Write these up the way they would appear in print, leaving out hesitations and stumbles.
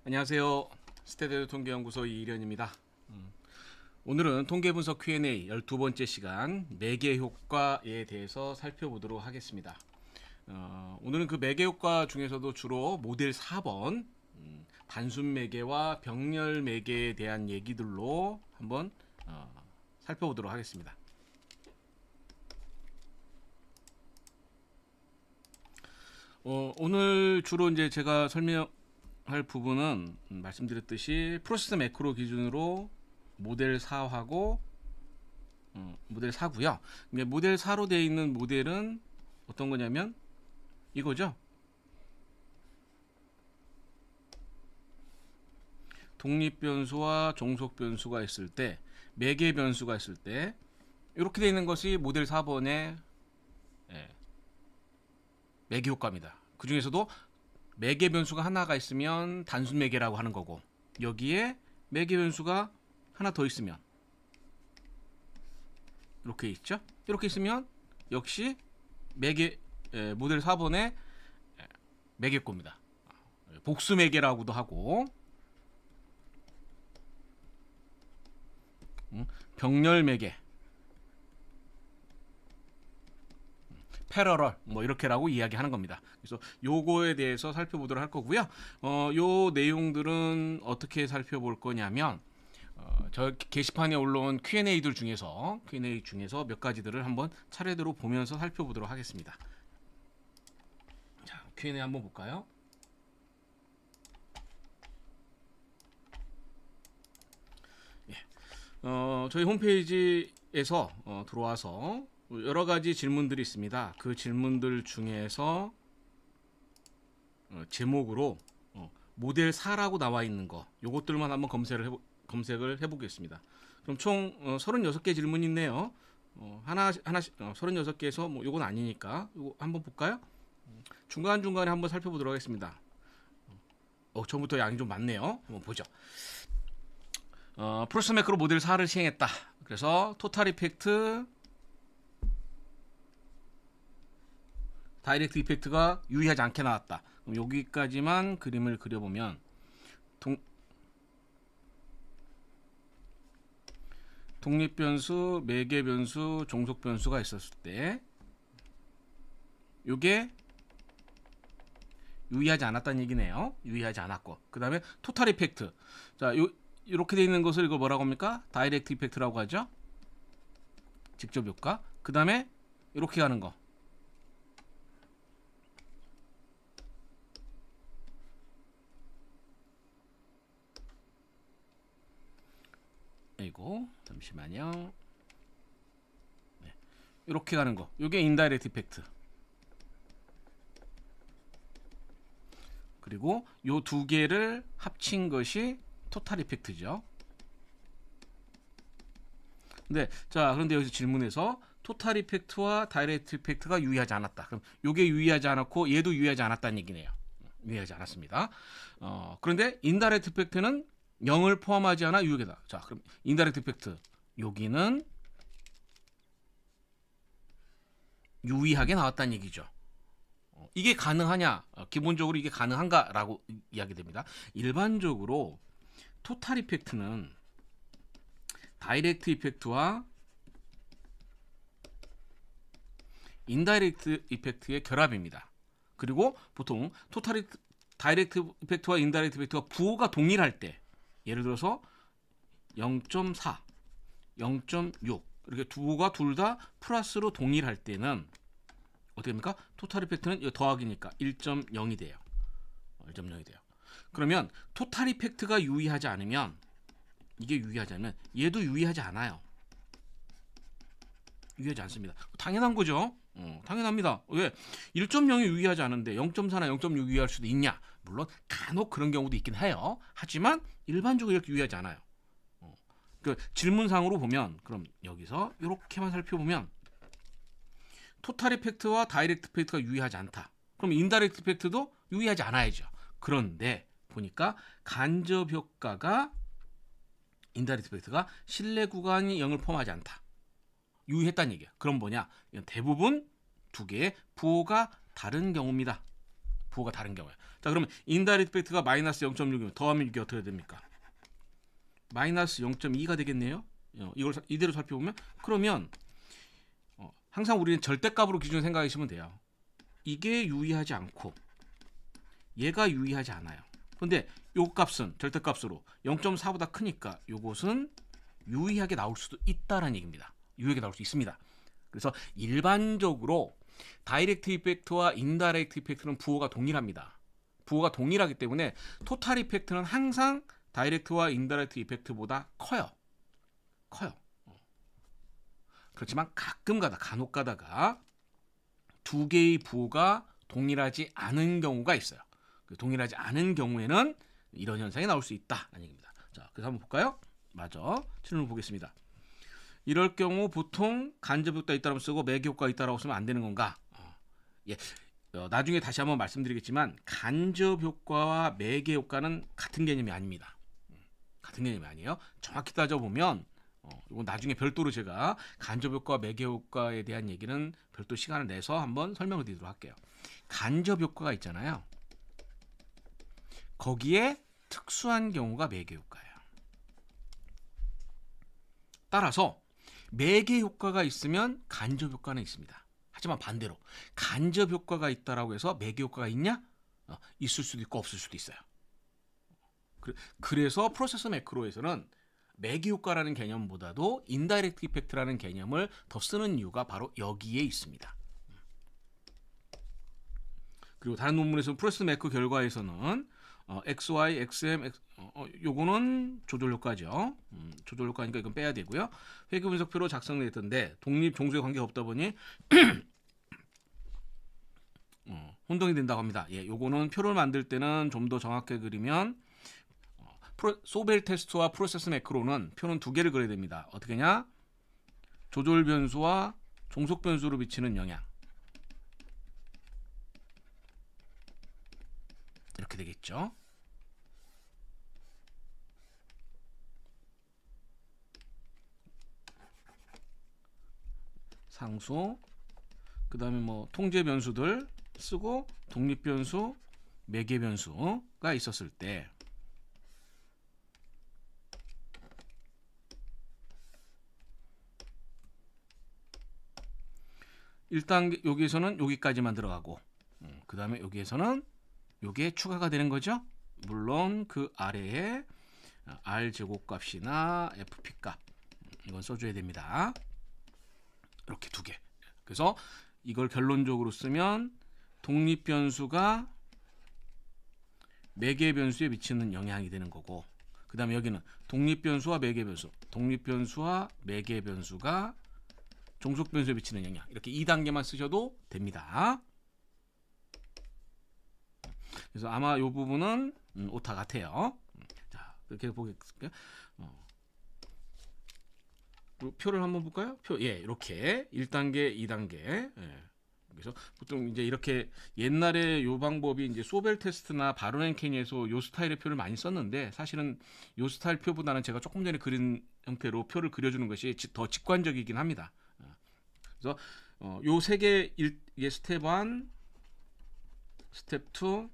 안녕하세요. 스테디오 통계연구소 이일현입니다. 오늘은 통계분석 Q&A 12번째 시간 매개 효과에 대해서 살펴보도록 하겠습니다. 오늘은 그 매개 효과 중에서도 주로 모델 4번 단순 매개와 병렬 매개에 대한 얘기들로 한번 살펴보도록 하겠습니다. 오늘 주로 이제 제가 설명할 부분은 말씀드렸듯이 프로세스 매크로 기준으로 모델 4하고 모델 4고요. 모델 4로 되어 있는 모델은 어떤 거냐면 이거죠. 독립 변수와 종속 변수가 있을 때, 매개 변수가 있을 때 이렇게 되어 있는 것이 모델 4번의 매개 효과입니다. 그 중에서도 매개 변수가 하나가 있으면 단순 매개라고 하는 거고, 여기에 매개 변수가 하나 더 있으면 이렇게 있죠. 이렇게 있으면 역시 모델 4번의 매개꼴입니다. 복수 매개라고도 하고 병렬 매개, 패러럴 뭐 이렇게라고 이야기하는 겁니다. 그래서 요거에 대해서 살펴보도록 할 거고요. 요 내용들은 어떻게 살펴볼 거냐면 저 게시판에 올라온 Q&A들 중에서 몇 가지들을 한번 차례대로 보면서 살펴보도록 하겠습니다. 자, Q&A 한번 볼까요? 예. 저희 홈페이지에서 들어와서 여러 가지 질문들이 있습니다. 그 질문들 중에서 제목으로 모델 4라고 나와 있는 거, 요것들만 한번 검색을 해보겠습니다. 그럼 총 36개 질문이 있네요. 하나씩 36개에서 뭐 요건 아니니까 요거 한번 볼까요? 중간중간에 한번 살펴보도록 하겠습니다. 처음부터 양이 좀 많네요. 한번 보죠. 프로세스 매크로 모델 4를 시행했다. 그래서 토탈 이펙트, 다이렉트 이펙트가 유의하지 않게 나왔다. 그럼 여기까지만 그림을 그려보면 독립변수, 매개변수, 종속변수가 있었을 때 요게 유의하지 않았다는 얘기네요. 유의하지 않았고, 그 다음에 토탈 이펙트. 자, 이렇게 되어 있는 것을 이거 뭐라고 합니까? 다이렉트 이펙트라고 하죠. 직접 효과. 그 다음에 이렇게 가는 거, 이거 잠시만요. 네. 이렇게 가는 거, 이게 인다이렉트 이펙트. 그리고 요 두 개를 합친 것이 토탈 이펙트죠. 네, 자, 그런데 여기서 질문에서 토탈 이펙트와 다이렉트 이펙트가 유의하지 않았다. 그럼 요게 유의하지 않았고 얘도 유의하지 않았다는 얘기네요. 유의하지 않았습니다. 그런데 인다이렉트 이펙트는 0을 포함하지 않아 유효하다. 자, 그럼 인다이렉트 이펙트 여기는 유의하게 나왔다는 얘기죠. 이게 가능하냐? 기본적으로 이게 가능한가라고 이야기됩니다. 일반적으로 토탈 이펙트는 다이렉트 이펙트와 인다이렉트 이펙트의 결합입니다. 그리고 보통 다이렉트 이펙트와 인다이렉트 이펙트가 부호가 동일할 때, 예를 들어서 0.4, 0.6 이렇게 부호가 둘 다 플러스로 동일할 때는 어떻게 됩니까? 토탈 이펙트는 더하기니까 1.0이 돼요. 1.0이 돼요. 그러면 토탈 이펙트가 유의하지 않으면, 이게 유의하지 않으면 얘도 유의하지 않아요. 유의하지 않습니다. 당연한 거죠. 당연합니다. 왜? 1.0이 유의하지 않은데 0.4나 0.6 유의할 수도 있냐? 물론 간혹 그런 경우도 있긴 해요. 하지만 일반적으로 이렇게 유의하지 않아요. 그 질문상으로 보면, 그럼 여기서 이렇게만 살펴보면 토탈 이펙트와 다이렉트 이펙트가 유의하지 않다. 그럼 인다이렉트 이펙트도 유의하지 않아야죠. 그런데 보니까 간접 효과가, 인다이렉트 이펙트가 실내 구간이 0을 포함하지 않다. 유의했다는 얘기야. 그럼 뭐냐? 이건 대부분 두 개의 부호가 다른 경우입니다. 부호가 다른 경우야. 자, 그러면 인다이렉트 이펙트가 마이너스 0.6이면 더하면 이게 어떻게 됩니까? 마이너스 0.2가 되겠네요. 이걸 이대로 살펴보면, 그러면 항상 우리는 절대값으로 기준을 생각하시면 돼요. 이게 유의하지 않고 얘가 유의하지 않아요. 근데 요 값은 절대값으로 0.4보다 크니까 요것은 유의하게 나올 수도 있다라는 얘기입니다. 유의하게 나올 수 있습니다. 그래서 일반적으로 다이렉트 이펙트와 인다이렉트 이펙트는 부호가 동일합니다. 부호가 동일하기 때문에 토탈 이펙트는 항상 다이렉트와 인다이렉트 이펙트보다 커요. 그렇지만 가끔가다, 간혹 가다가 두 개의 부호가 동일하지 않은 경우가 있어요. 동일하지 않은 경우에는 이런 현상이 나올 수 있다는 얘기입니다. 자, 그래서 한번 볼까요? 맞아. 질문 보겠습니다. 이럴 경우 보통 간접 효과가 있다고 쓰고 매개 효과가 있다고 쓰면 안 되는 건가? 나중에 다시 한번 말씀드리겠지만 간접 효과와 매개 효과는 같은 개념이 아닙니다. 같은 개념이 아니에요. 정확히 따져보면 이건 나중에 별도로 제가 간접 효과와 매개 효과에 대한 얘기는 별도 시간을 내서 한번 설명을 드리도록 할게요. 간접 효과가 있잖아요. 거기에 특수한 경우가 매개 효과예요. 따라서 매개 효과가 있으면 간접 효과는 있습니다. 하지만 반대로 간접 효과가 있다라고 해서 매개 효과가 있냐? 있을 수도 있고 없을 수도 있어요. 그래서 프로세스 매크로에서는 매개 효과라는 개념보다도 인다이렉트 이펙트라는 개념을 더 쓰는 이유가 바로 여기에 있습니다. 그리고 다른 논문에서 프로세스 매크로 결과에서는 XY, XM, 요거는 조절 효과죠. 조절 효과니까 이건 빼야 되고요. 회귀 분석표로 작성됐던데 독립 종수에 관계가 없다 보니 혼동이 된다고 합니다. 요거는 표를 만들 때는 좀 더 정확하게 그리면 소벨 테스트와 프로세스 매크로는 표는 두 개를 그려야 됩니다. 어떻게냐? 조절 변수와 종속 변수로 미치는 영향. 이렇게 되겠죠. 상수, 그 다음에 뭐 통제 변수들 쓰고 독립 변수, 매개 변수가 있었을 때 1단계 여기에서는 여기까지만 들어가고 그 다음에 여기에서는 요게 추가가 되는 거죠. 물론 그 아래에 R 제곱값이나 FP 값 이건 써줘야 됩니다. 이렇게 두 개. 그래서 이걸 결론적으로 쓰면 독립 변수가 매개 변수에 미치는 영향이 되는 거고, 그 다음에 여기는 독립 변수와 매개 변수, 독립 변수와 매개 변수가 종속 변수에 미치는 영향. 이렇게 2단계만 쓰셔도 됩니다. 그래서 아마 이 부분은 오타 같아요. 자, 이렇게 보겠습니다. 표를 한번 볼까요? 표, 예, 이렇게 1단계, 2단계. 예. 그래서 보통 이제 이렇게 옛날에 요 방법이 이제 소벨 테스트나 바론앤케니에서 요 스타일의 표를 많이 썼는데, 사실은 요 스타일 표보다는 제가 조금 전에 그린 형태로 표를 그려주는 것이 더 직관적이긴 합니다. 그래서 요 세 개, 이게 스텝 1, 스텝 2,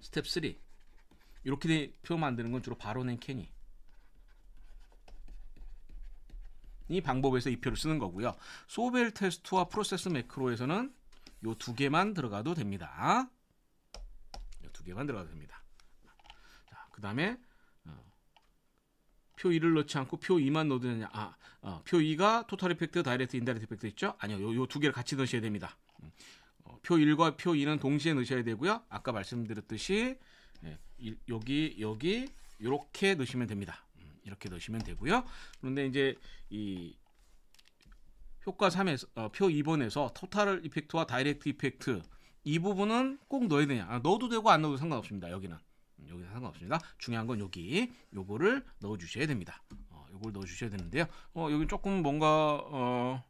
스텝 3 이렇게 표 만드는 건 주로 바론앤케니 이 방법에서 이 표를 쓰는 거고요. 소벨 테스트와 프로세스 매크로에서는 요 두 개만 들어가도 됩니다. 요 두 개만 들어가도 됩니다. 자, 그 다음에 표 2를 넣지 않고 표 2만 넣어도 되냐? 표 2가 토탈 이펙트, 다이렉트, 인다이렉트 이펙트 있죠? 아니요, 요 두 개를 같이 넣으셔야 됩니다. 표 1과 표 2는 동시에 넣으셔야 되고요. 아까 말씀드렸듯이 여기 이렇게 넣으시면 됩니다. 이렇게 넣으시면 되고요. 그런데 이제 이 효과 3에서 표 2번에서 토탈 이펙트와 다이렉트 이펙트 이 부분은 꼭 넣어야 되냐? 넣어도 되고 안 넣어도 상관없습니다. 여기는 상관없습니다. 중요한 건 요거를 넣어 주셔야 됩니다. 요걸 넣어 주셔야 되는데요. 여기 조금 뭔가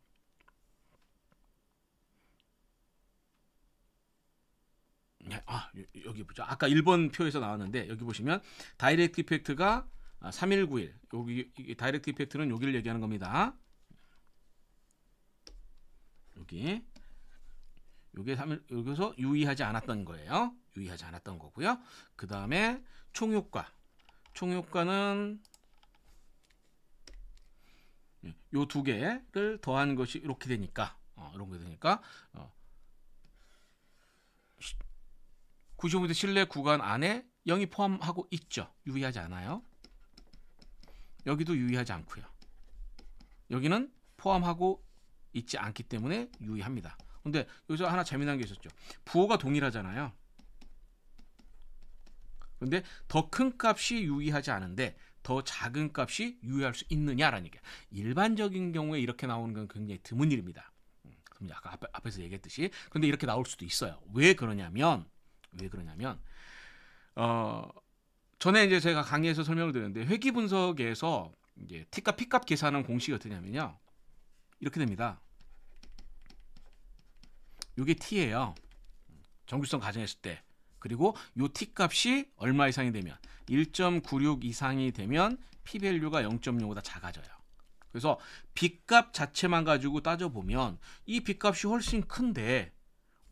여기 보죠. 아까 1번 표에서 나왔는데 여기 보시면 다이렉트 이펙트가 3191. 여기 다이렉트 이펙트는 여기를 얘기하는 겁니다. 요게 3일 여기서 유의하지 않았던 거예요. 유의하지 않았던 거고요. 그 다음에 총효과. 총효과는 요 두 개를 더한 것이 이렇게 되니까 이런 게 되니까 95m 실내 구간 안에 0이 포함하고 있죠. 유의하지 않아요. 여기도 유의하지 않고요. 여기는 포함하고 있지 않기 때문에 유의합니다. 근데 여기서 하나 재미난 게 있었죠. 부호가 동일하잖아요. 근데 더 큰 값이 유의하지 않은데 더 작은 값이 유의할 수 있느냐라는 얘기예요. 일반적인 경우에 이렇게 나오는 건 굉장히 드문 일입니다. 그럼 아까 앞에서 얘기했듯이. 근데 이렇게 나올 수도 있어요. 왜 그러냐면 전에 이제 제가 강의에서 설명을 드렸는데 회귀 분석에서 이제 T값, P값 계산하는 공식이 어떠냐면요. 이렇게 됩니다. 이게 T예요. 정규성 가정했을 때. 그리고 요 T값이 얼마 이상이 되면 1.96 이상이 되면 P밸류가 0.05보다 작아져요. 그래서 B값 자체만 가지고 따져보면 이 B값이 훨씬 큰데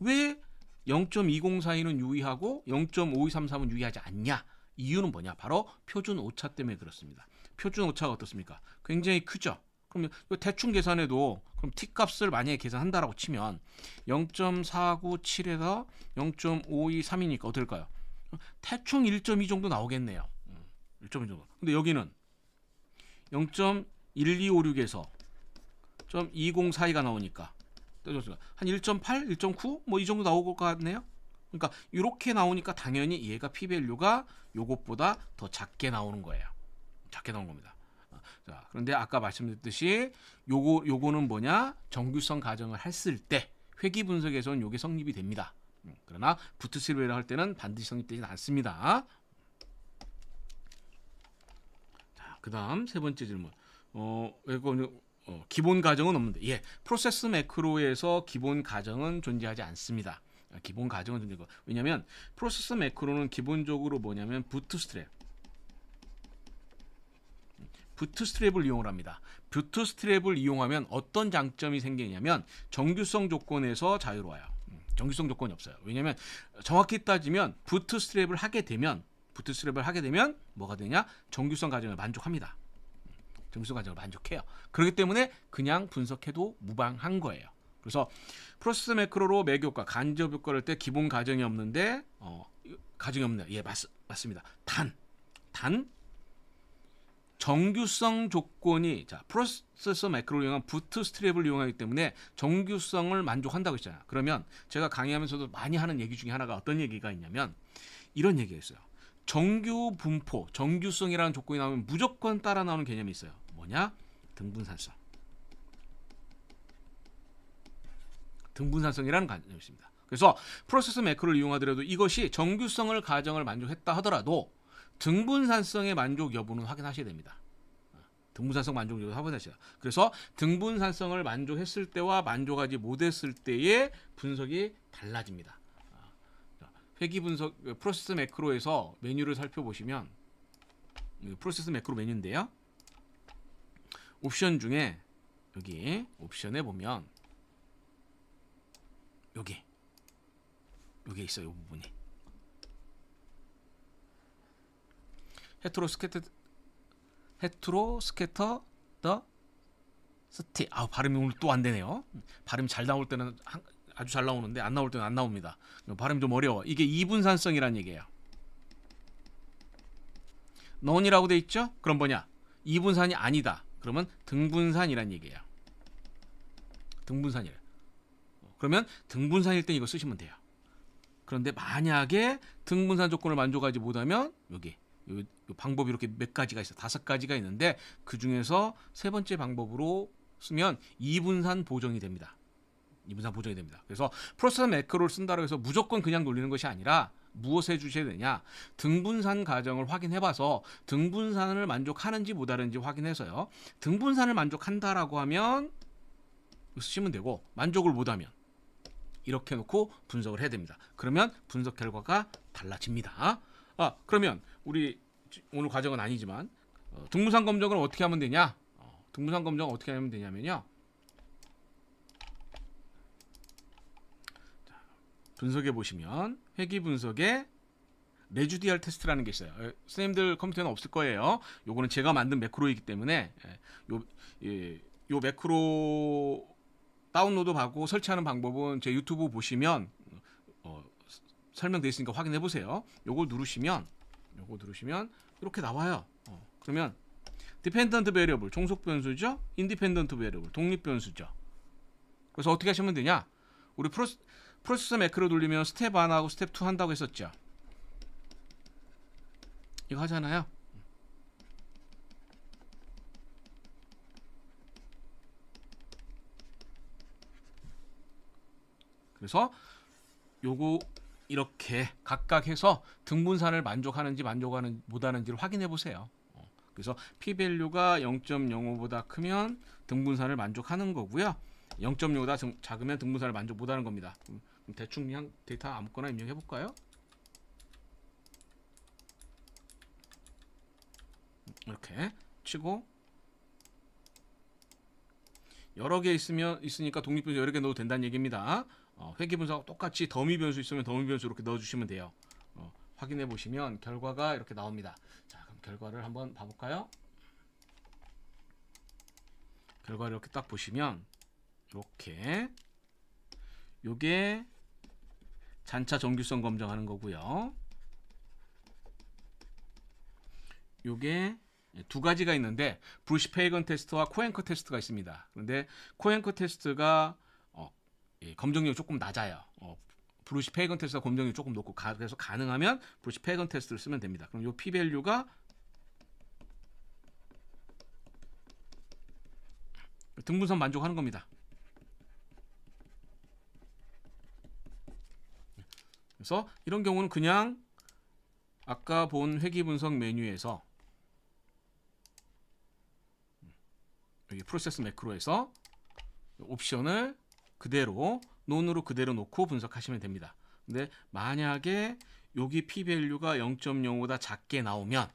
왜 0.2042는 유의하고 0.5233은 유의하지 않냐? 이유는 뭐냐? 바로 표준 오차 때문에 그렇습니다. 표준 오차가 어떻습니까? 굉장히 크죠? 그러면 대충 계산해도 그럼 T값을 만약에 계산한다라고 치면 0.497에서 0.523이니까 어떨까요? 대충 1.2 정도 나오겠네요. 1.2 정도. 근데 여기는 0.1256에서 0.2042가 나오니까 한 1.8, 1.9 뭐 이 정도 나올 것 같네요. 그러니까 이렇게 나오니까 당연히 얘가 P밸류가 요것보다 더 작게 나오는 거예요. 작게 나온 겁니다. 자, 그런데 아까 말씀드렸듯이 요거는 뭐냐? 정규성 가정을 했을 때 회귀 분석에서는 요게 성립이 됩니다. 그러나 부트스트랩을 할 때는 반드시 성립되지 않습니다. 자, 그다음 세 번째 질문. 기본 가정은 없는데, 예, 프로세스 매크로에서 기본 가정은 존재하지 않습니다. 기본 가정은 존재하고, 왜냐하면 프로세스 매크로는 기본적으로 뭐냐면 부트스트랩을 이용을 합니다. 부트스트랩을 이용하면 어떤 장점이 생기냐면 정규성 조건에서 자유로워요. 정규성 조건이 없어요. 왜냐하면 정확히 따지면 부트스트랩을 하게 되면 뭐가 되냐? 정규성 가정을 만족합니다. 정규성 가정을 만족해요. 그렇기 때문에 그냥 분석해도 무방한 거예요. 그래서 프로세스 매크로로 매교과 간접 효과를 때 기본 가정이 없는데 가정이 없네요. 예, 맞습니다. 단 정규성 조건이, 자, 프로세스 매크로를 이용한 부트스트랩을 이용하기 때문에 정규성을 만족한다고 했잖아요. 그러면 제가 강의하면서도 많이 하는 얘기 중에 하나가 어떤 얘기가 있냐면 이런 얘기가 있어요. 정규 분포, 정규성이라는 조건이 나오면 무조건 따라 나오는 개념이 있어요. 뭐냐? 등분산성. 등분산성이라는 개념이 있습니다. 그래서 프로세스 매크로를 이용하더라도 이것이 정규성을 가정을 만족했다 하더라도 등분산성의 만족 여부는 확인하셔야 됩니다. 등분산성 만족 여부를 확인하셔야 돼요. 그래서 등분산성을 만족했을 때와 만족하지 못했을 때의 분석이 달라집니다. 회귀 분석, 프로세스 매크로에서 메뉴를 살펴보시면, 프로세스 매크로 메뉴인데요. 옵션 중에 여기 옵션에 보면 여기 있어요. 이 부분이. 헤트로 스캐터 더 스티. 발음이 오늘 또 안 되네요. 발음이 잘 나올 때는 아주 잘 나오는데 안 나올 때는 안 나옵니다. 발음이 좀 어려워. 이게 이분산성이라는 얘기예요. none이라고 돼 있죠? 그럼 뭐냐? 이분산이 아니다. 그러면 등분산이라는 얘기예요. 등분산이래. 그러면 등분산일 때 이거 쓰시면 돼요. 그런데 만약에 등분산 조건을 만족하지 못하면 여기 요 방법이 이렇게 몇 가지가 있어요. 5가지가 있는데 그 중에서 세 번째 방법으로 쓰면 이분산 보정이 됩니다. 이분산 보정이 됩니다. 그래서 프로세스 매크로를 쓴다고 해서 무조건 그냥 돌리는 것이 아니라 무엇을 해주셔야 되냐? 등분산 가정을 확인해봐서 등분산을 만족하는지 못하는지 확인해서요. 등분산을 만족한다라고 하면 쓰시면 되고, 만족을 못하면 이렇게 놓고 분석을 해야 됩니다. 그러면 분석 결과가 달라집니다. 그러면 우리 오늘 과정은 아니지만 등분산 검정을 어떻게 하면 되냐? 등분산 검정을 어떻게 하면 되냐면요. 자, 분석해 보시면 회귀 분석에 레주디알 테스트라는 게 있어요. 선생님들 컴퓨터에는 없을 거예요. 요거는 제가 만든 매크로이기 때문에 요 매크로 다운로드 받고 설치하는 방법은 제 유튜브 보시면 설명되어 있으니까 확인해 보세요. 요거 누르시면 이렇게 나와요. 그러면 디펜던트 베리어블 종속 변수죠. 인디펜던트 베리어블 독립 변수죠. 그래서 어떻게 하시면 되냐? 우리 프로세스 매크로 돌리면 스텝 1하고 스텝 2 한다고 했었죠. 이거 하잖아요. 그래서 요거 이렇게 각각 해서 등분산을 만족하는지 만족하는 못하는지를 확인해 보세요. 그래서 p-밸류가 0.05보다 크면 등분산을 만족하는 거고요. 0.5보다 작으면 등분산을 만족 못하는 겁니다. 그럼 대충 그냥 데이터 아무거나 입력해 볼까요? 이렇게 치고 여러 개 있으니까 독립변수 여러 개 넣어도 된다는 얘기입니다. 회귀 분석 똑같이 더미 변수 있으면 더미 변수 이렇게 넣어주시면 돼요. 확인해 보시면 결과가 이렇게 나옵니다. 자, 그럼 결과를 한번 봐볼까요? 결과를 이렇게 딱 보시면 이렇게 요게 잔차 정규성 검증하는 거고요. 요게 두 가지가 있는데 브루시 페이건 테스트와 코앵커 테스트가 있습니다. 그런데 코앵커 테스트가 검증력이 조금 낮아요. 브루시 페이건 테스트가 검증력이 조금 높고 그래서 가능하면 브루시 페이건 테스트를 쓰면 됩니다. 그럼 요 p-밸류가 등분선 만족하는 겁니다. 그래서 이런 경우는 그냥 아까 본 회귀 분석 메뉴에서 여기 프로세스 매크로에서 옵션을 그대로 논으로 그대로 놓고 분석하시면 됩니다. 근데 만약에 여기 p-밸류가 0.05보다 작게 나오면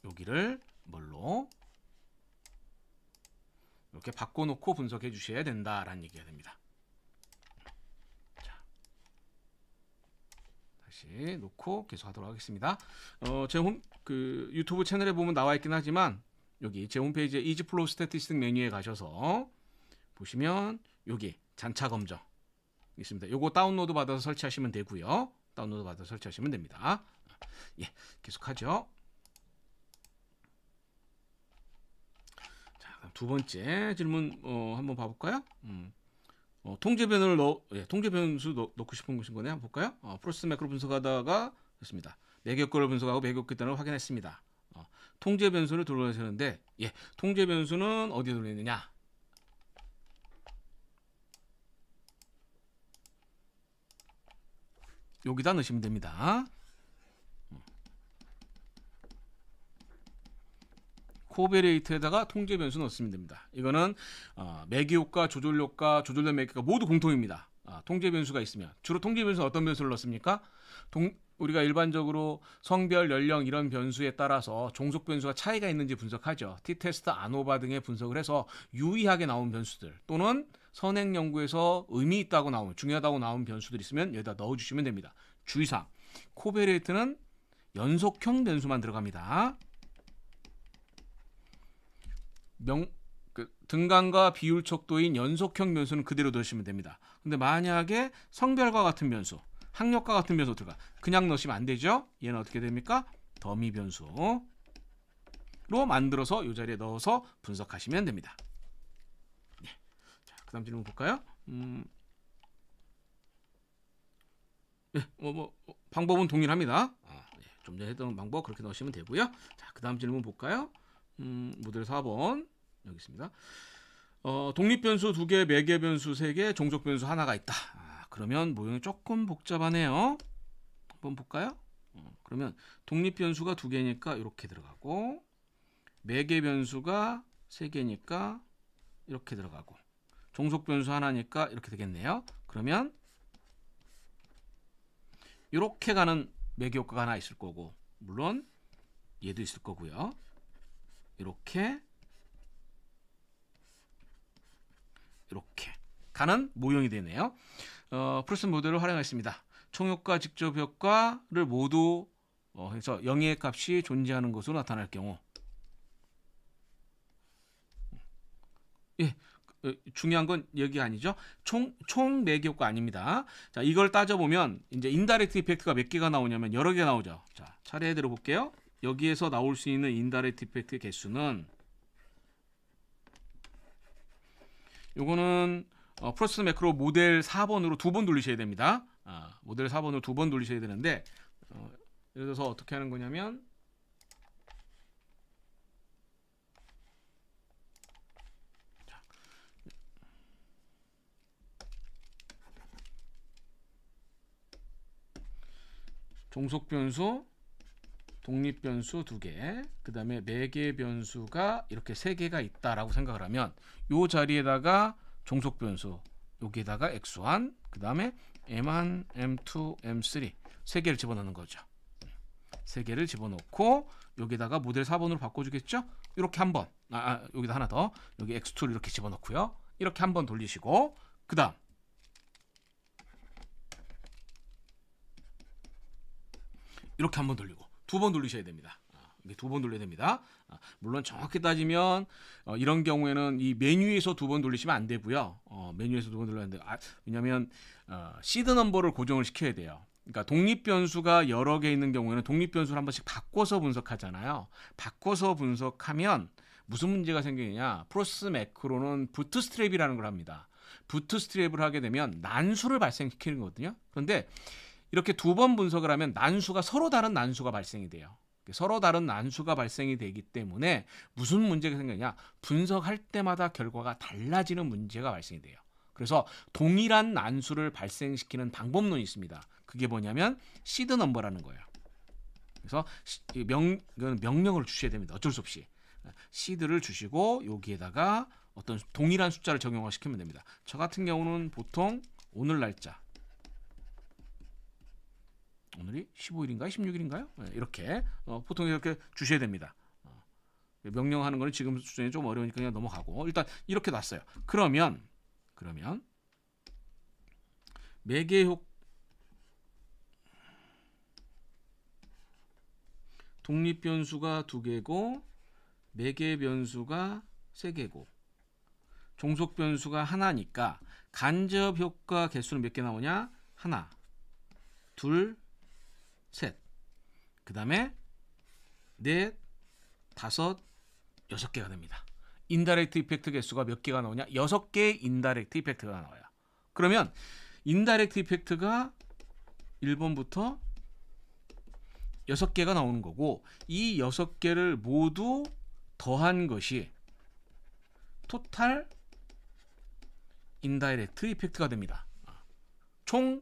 여기를 뭘로 이렇게 바꿔놓고 분석해 주셔야 된다라는 얘기가 됩니다. 자, 다시 놓고 계속하도록 하겠습니다. 제 유튜브 채널에 보면 나와 있긴 하지만 여기 제 홈페이지에 이지플로우 스태티스틱 메뉴에 가셔서 보시면 여기 잔차 검정 있습니다. 요거 다운로드 받아서 설치하시면 되고요. 다운로드 받아서 설치하시면 됩니다. 예, 계속하죠. 자, 두 번째 질문 한번 봐볼까요? 통제 변수 넣고 싶은 것인 거네. 한번 볼까요? 프로세스 매크로 분석하다가 됐습니다. 매개 거를 분석하고 매개 끝단을 확인했습니다. 통제 변수를 들어가시는데, 예, 통제 변수는 어디에 들어있느냐? 여기다 넣으시면 됩니다. 코베레이트에다가 통제 변수 넣으시면 됩니다. 이거는 매개 효과, 조절 효과, 조절된 매개가 모두 공통입니다. 통제 변수가 있으면 주로 통제 변수는 어떤 변수를 넣습니까? 우리가 일반적으로 성별, 연령 이런 변수에 따라서 종속 변수가 차이가 있는지 분석하죠. t-테스트, 아노바 등의 분석을 해서 유의하게 나온 변수들 또는 선행 연구에서 의미 있다고 나온, 중요하다고 나온 변수들 있으면 여기다 넣어주시면 됩니다. 주의사항, 코베레이트는 연속형 변수만 들어갑니다. 등간과 비율 척도인 연속형 변수는 그대로 넣으시면 됩니다. 근데 만약에 성별과 같은 변수, 학력과 같은 변수 들어가 그냥 넣으시면 안 되죠. 얘는 어떻게 됩니까? 더미 변수로 만들어서 이 자리에 넣어서 분석하시면 됩니다. 예. 자, 그다음 질문 볼까요? 예, 방법은 동일합니다. 예, 좀 전에 했던 방법 그렇게 넣으시면 되고요. 자, 그다음 질문 볼까요? 모델 4번 여기 있습니다. 독립 변수 2개, 매개 변수 3개, 종속 변수 하나가 있다. 그러면 모형이 조금 복잡하네요. 한번 볼까요? 그러면 독립 변수가 2개니까 이렇게 들어가고, 매개 변수가 3개니까 이렇게 들어가고, 종속 변수 하나니까 이렇게 되겠네요. 그러면 이렇게 가는 매개 효과가 하나 있을 거고, 물론 얘도 있을 거고요. 이렇게 가는 모형이 되네요. 프로세스 모델을 활용했습니다. 총효과, 직접효과를 모두 해서 영의 값이 존재하는 것으로 나타날 경우, 예, 중요한 건 여기 아니죠. 총 매개 효과 아닙니다. 자, 이걸 따져보면 이제 인다이렉트 이펙트가 몇 개가 나오냐면 여러 개 나오죠. 자, 차례대로 볼게요. 여기에서 나올 수 있는 인다이렉트 이펙트 개수는, 요거는 프로세스 매크로 모델 4번으로 2번 돌리셔야 됩니다. 모델 4번으로 2번 돌리셔야 되는데, 예를 들어서 어떻게 하는 거냐면, 종속 변수, 독립 변수 2개, 그 다음에 매개 변수가 이렇게 3개가 있다라고 생각을 하면, 이 자리에다가 종속 변수, 여기에다가 x1, 그 다음에 m1, m2, m3 3개를 집어넣는 거죠. 3개를 집어넣고 여기다가 모델 4번으로 바꿔주겠죠? 이렇게 한번, 여기다 하나 더, 여기 x2를 이렇게 집어넣고요. 이렇게 한번 돌리시고, 그 다음 이렇게 한번 돌리고 2번 돌리셔야 됩니다. 이게 2번 돌려야 됩니다. 물론 정확히 따지면 이런 경우에는 이 메뉴에서 2번 돌리시면 안 되고요. 메뉴에서 2번 돌려야 되는데, 왜냐하면 시드 넘버를 고정을 시켜야 돼요. 그러니까 독립 변수가 여러 개 있는 경우에는 독립 변수를 한 번씩 바꿔서 분석하잖아요. 바꿔서 분석하면 무슨 문제가 생기느냐? 프로세스 매크로는 부트스트랩이라는 걸 합니다. 부트스트랩을 하게 되면 난수를 발생시키는 거거든요. 그런데 이렇게 2번 분석을 하면 난수가 서로 다른 난수가 발생이 돼요. 서로 다른 난수가 발생이 되기 때문에 무슨 문제가 생기냐? 분석할 때마다 결과가 달라지는 문제가 발생이 돼요. 그래서 동일한 난수를 발생시키는 방법론이 있습니다. 그게 뭐냐면 시드 넘버라는 거예요. 그래서 이건 명령을 주셔야 됩니다. 어쩔 수 없이. 시드를 주시고 여기에다가 어떤 동일한 숫자를 적용시키면 됩니다. 저 같은 경우는 보통 오늘 날짜, 오늘이 15일인가요? 16일인가요? 이렇게 보통 이렇게 주셔야 됩니다. 명령하는 거는 지금 수준이 좀 어려우니까 그냥 넘어가고 일단 이렇게 놨어요. 그러면 매개 독립 변수가 2개고 매개 변수가 3개고 종속 변수가 하나니까 간접 효과 개수는 몇 개 나오냐? 하나, 둘, 셋. 그 다음에 넷, 다섯, 6개가 됩니다. 인다이렉트 이펙트 개수가 몇 개가 나오냐? 6개의 인다이렉트 이펙트가 나와요. 그러면 인다이렉트 이펙트가 1번부터 6개가 나오는 거고 이 6개를 모두 더한 것이 토탈 인다이렉트 이펙트가 됩니다. 총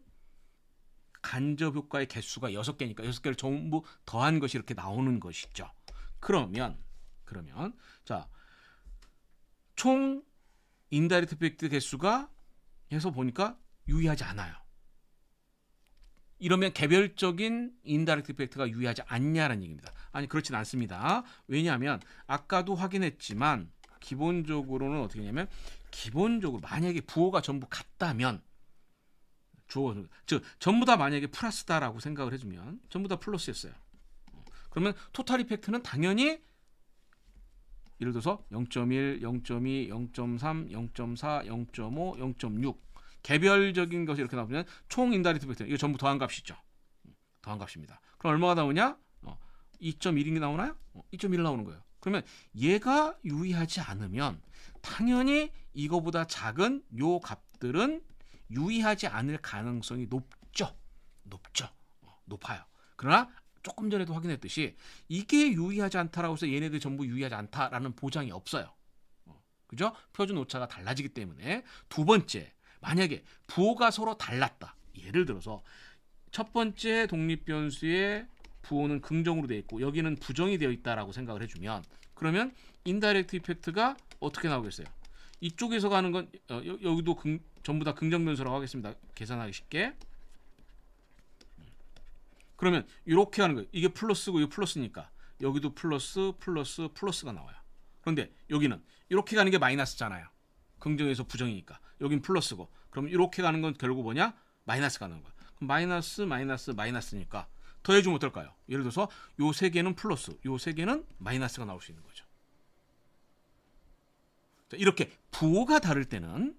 간접 효과의 개수가 6개니까 6개를 전부 더한 것이 이렇게 나오는 것이죠. 그러면 자, 총 인다이렉트 이펙트 개수가 해서 보니까 유의하지 않아요. 이러면 개별적인 인다이렉트 이펙트가 유의하지 않냐라는 얘기입니다. 아니, 그렇진 않습니다. 왜냐하면 아까도 확인했지만 기본적으로는 어떻게 하냐면 기본적으로 만약에 부호가 전부 같다면 즉 전부 다 만약에 플러스다라고 생각을 해주면 전부 다 플러스였어요. 그러면 토탈 이펙트는 당연히 예를 들어서 0.1, 0.2, 0.3, 0.4, 0.5, 0.6 개별적인 것이 이렇게 나오면 총 인다이렉트 이펙트 이거 전부 더한 값이죠. 더한 값입니다. 그럼 얼마가 나오냐? 2.1이 나오나요? 2.1 나오는 거예요. 그러면 얘가 유의하지 않으면 당연히 이거보다 작은 요 값들은 유의하지 않을 가능성이 높아요. 그러나 조금 전에도 확인했듯이 이게 유의하지 않다라고 해서 얘네들 전부 유의하지 않다라는 보장이 없어요. 그죠? 표준 오차가 달라지기 때문에. 두 번째, 만약에 부호가 서로 달랐다. 예를 들어서 첫 번째 독립 변수의 부호는 긍정으로 되어 있고 여기는 부정이 되어 있다라고 생각을 해주면 그러면 인다이렉트 이펙트가 어떻게 나오겠어요? 이쪽에서 가는 건 여기도 전부 다 긍정 변수라고 하겠습니다. 계산하기 쉽게. 그러면 이렇게 하는 거예요. 이게 플러스고 이거 플러스니까 여기도 플러스가 나와요. 그런데 여기는 이렇게 가는 게 마이너스잖아요. 긍정에서 부정이니까. 여긴 플러스고. 그럼 이렇게 가는 건 결국 뭐냐? 마이너스 가는 거야. 그럼 마이너스니까 더해주면 어떨까요? 예를 들어서 요 세 개는 플러스, 요 세 개는 마이너스가 나올 수 있는 거죠. 자, 이렇게 부호가 다를 때는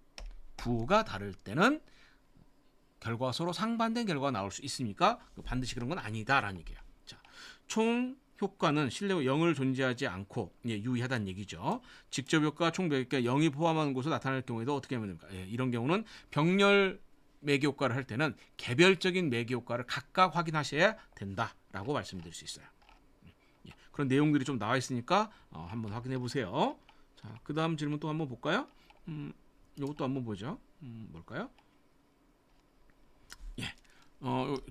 결과가 서로 상반된 결과가 나올 수 있습니까? 반드시 그런 건 아니다라는 얘기예요. 자, 총 효과는 실내 0을 존재하지 않고 유의하다는 얘기죠. 직접 효과 총 매개 0이 포함하는 곳에 나타날 경우에도 어떻게 하면 됩니까? 이런 경우는 병렬 매개 효과를 할 때는 개별적인 매개 효과를 각각 확인하셔야 된다라고 말씀드릴 수 있어요. 그런 내용들이 좀 나와 있으니까 한번 확인해 보세요. 자, 그 다음 질문 또 한번 볼까요? 이것도 한번 보죠. 뭘까요?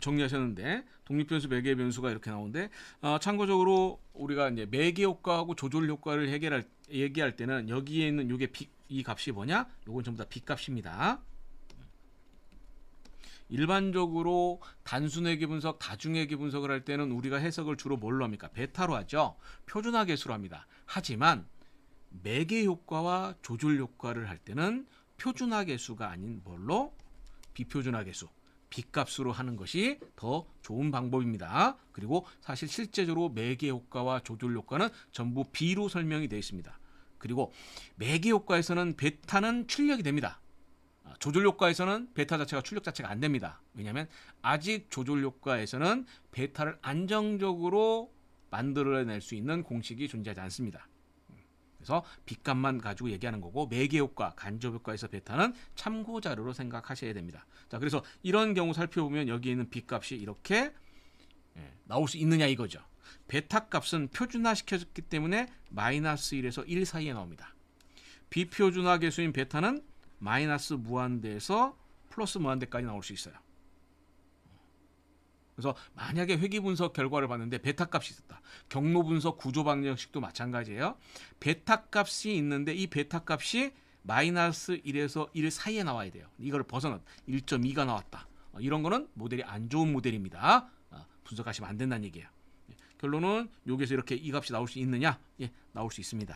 정리하셨는데 독립변수 매개 변수가 이렇게 나오는데 참고적으로 우리가 이제 매개 효과하고 조절 효과를 얘기할 때는 여기에 있는 요게 이 값이 뭐냐? 요건 전부 다 빅값입니다. 일반적으로 단순회계 분석, 다중회계 분석을 할 때는 우리가 해석을 주로 뭘로 합니까? 베타로 하죠. 표준화 계수로 합니다. 하지만 매개 효과와 조절 효과를 할 때는 표준화 계수가 아닌 뭘로? 비표준화 계수, 빅값으로 하는 것이 더 좋은 방법입니다. 그리고 사실 실제적으로 매개 효과와 조절 효과는 전부 B로 설명이 되어 있습니다. 그리고 매개 효과에서는 베타는 출력이 됩니다. 조절 효과에서는 베타 자체가 출력 자체가 안 됩니다. 왜냐하면 아직 조절 효과에서는 베타를 안정적으로 만들어낼 수 있는 공식이 존재하지 않습니다. 그래서 빅값만 가지고 얘기하는 거고 매개 효과, 간접 효과에서 베타는 참고 자료로 생각하셔야 됩니다. 자, 그래서 이런 경우 살펴보면 여기에 있는 빅값이 이렇게 나올 수 있느냐 이거죠. 베타 값은 표준화 시켜졌기 때문에 마이너스 1에서 1 사이에 나옵니다. 비표준화 계수인 베타는 마이너스 무한대에서 플러스 무한대까지 나올 수 있어요. 그래서 만약에 회귀 분석 결과를 봤는데 베타 값이 있었다. 경로 분석 구조 방정식도 마찬가지예요. 베타 값이 있는데 이 베타 값이 마이너스 1에서 1 사이에 나와야 돼요. 이거를 벗어난 1.2가 나왔다. 이런 거는 모델이 안 좋은 모델입니다. 분석하시면 안 된다는 얘기예요. 결론은 여기서 이렇게 이 값이 나올 수 있느냐? 예, 나올 수 있습니다.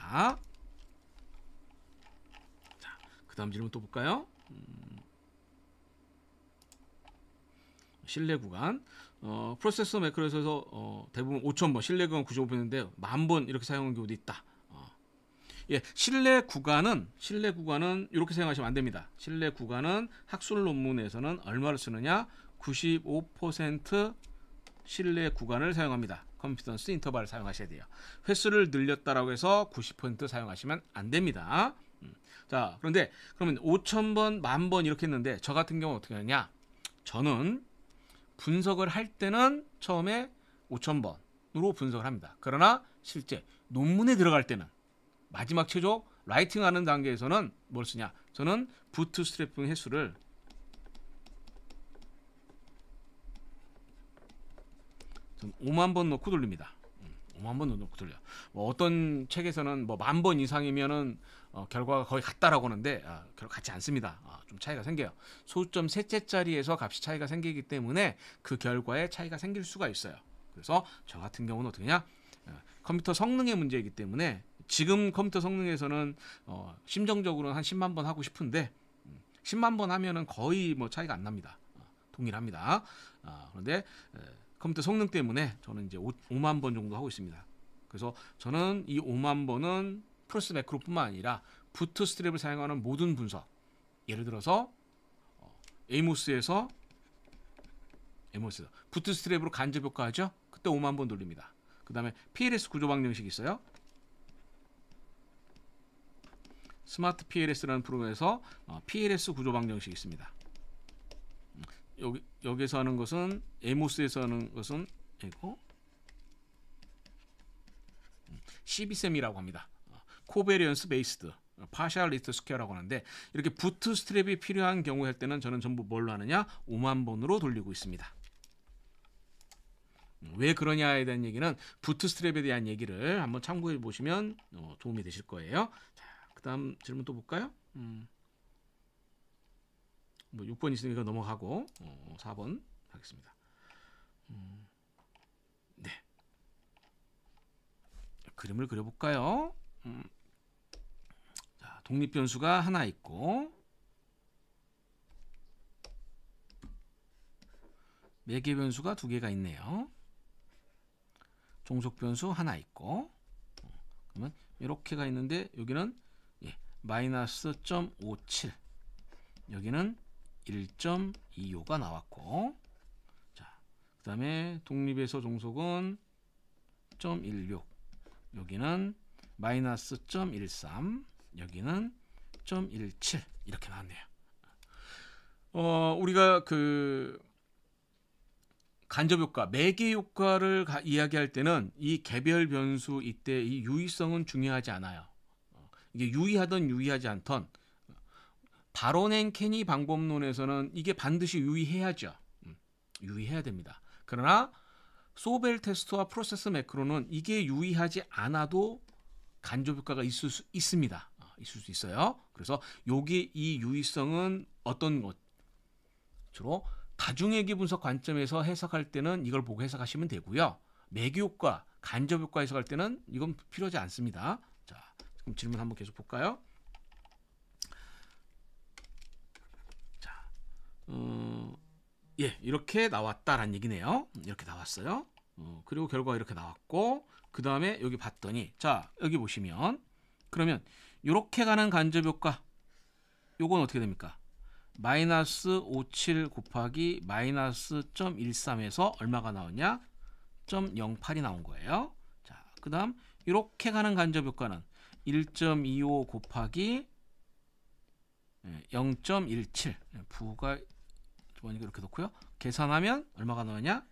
자, 그 다음 질문 또 볼까요? 신뢰 구간. 프로세서 매크로에서 대부분 5,000번, 신뢰 구간 95%인데 10,000번 이렇게 사용하는 경우도 있다. 예, 신뢰 구간은 이렇게 사용하시면 안 됩니다. 신뢰 구간은 학술 논문에서는 얼마를 쓰느냐? 95% 신뢰 구간을 사용합니다. 컨피던스 인터벌을 사용하셔야 돼요. 횟수를 늘렸다라고 해서 90% 사용하시면 안 됩니다. 자, 그런데 그러면 5,000번, 10,000번 이렇게 했는데 저 같은 경우 어떻게 하냐? 저는 분석을 할 때는 처음에 5,000번으로 분석을 합니다. 그러나 실제 논문에 들어갈 때는 마지막 최종 라이팅하는 단계에서는 뭘 쓰냐? 저는 부트스트래핑 횟수를 50,000번 넣고 돌립니다. 50,000번 넣고 돌려. 어떤 책에서는 10,000번 이상이면은 결과가 거의 같다라고 하는데 결국 같지 않습니다. 좀 차이가 생겨요. 소수점 셋째짜리에서 값이 차이가 생기기 때문에 그 결과에 차이가 생길 수가 있어요. 그래서 저 같은 경우는 어떻게 하냐? 컴퓨터 성능의 문제이기 때문에 지금 컴퓨터 성능에서는 심정적으로는 한 10만 번 하고 싶은데 10만 번 하면은 거의 차이가 안 납니다. 동일합니다. 그런데 컴퓨터 성능 때문에 저는 이제 5만 번 정도 하고 있습니다. 그래서 저는 이 5만 번은 프로세스 매크로뿐만 아니라 부트스트랩을 사용하는 모든 분석, 예를 들어서 에이모스에서 부트스트랩으로 간접 효과하죠. 그때 5만 번 돌립니다. 그 다음에 PLS 구조 방정식이 있어요. 스마트 PLS라는 프로그램에서 PLS 구조 방정식이 있습니다. 여기서 하는 것은 에모스에서 하는 것은 이거 CBSM이라고 합니다. 코베리언스 베이스드 파셜 리스트 스퀘어라고 하는데 이렇게 부트스트랩이 필요한 경우 할 때는 저는 전부 뭘로 하느냐? 5만 번으로 돌리고 있습니다. 왜 그러냐에 대한 얘기는 부트스트랩에 대한 얘기를 한번 참고해 보시면 도움이 되실 거예요. 자, 그다음 질문 또 볼까요? 6번 있으니까 넘어가고 4번 하겠습니다. 네. 그림을 그려볼까요? 자, 독립 변수가 하나 있고 매개 변수가 두 개가 있네요. 종속 변수 하나 있고 그러면 이렇게가 있는데 여기는 마이너스 0.57 여기는 1.25가 나왔고 자, 그 다음에 독립에서 종속은 0.16 여기는 마이너스 0.13 여기는 0.17 이렇게 나왔네요. 우리가 그 간접 효과, 매개 효과를 이야기할 때는 이 개별 변수 이때 이 유의성은 중요하지 않아요. 이게 유의하던 유의하지 않던 바로넨 케니 방법론에서는 이게 반드시 유의해야죠. 유의해야 됩니다. 그러나 소벨 테스트와 프로세스 매크로는 이게 유의하지 않아도 간접 효과가 있을 수 있습니다. 있을 수 있어요. 그래서 여기 이 유의성은 어떤 것 주로 다중회귀 분석 관점에서 해석할 때는 이걸 보고 해석하시면 되고요. 매개 효과, 간접 효과 해석할 때는 이건 필요하지 않습니다. 자, 그럼 질문 한번 계속 볼까요? 자, 이렇게 나왔다라는 얘기네요. 이렇게 나왔어요. 그리고 결과가 이렇게 나왔고 그 다음에 여기 봤더니 자, 여기 보시면 그러면 이렇게 가는 간접 효과 요건 어떻게 됩니까? 마이너스 57 곱하기 마이너스 0.13에서 얼마가 나오냐? 0.08이 나온 거예요. 자, 그 다음 이렇게 가는 간접 효과는 1.25 곱하기 0.17 부가 주머니가 이렇게 놓고요. 계산하면 얼마가 나오냐?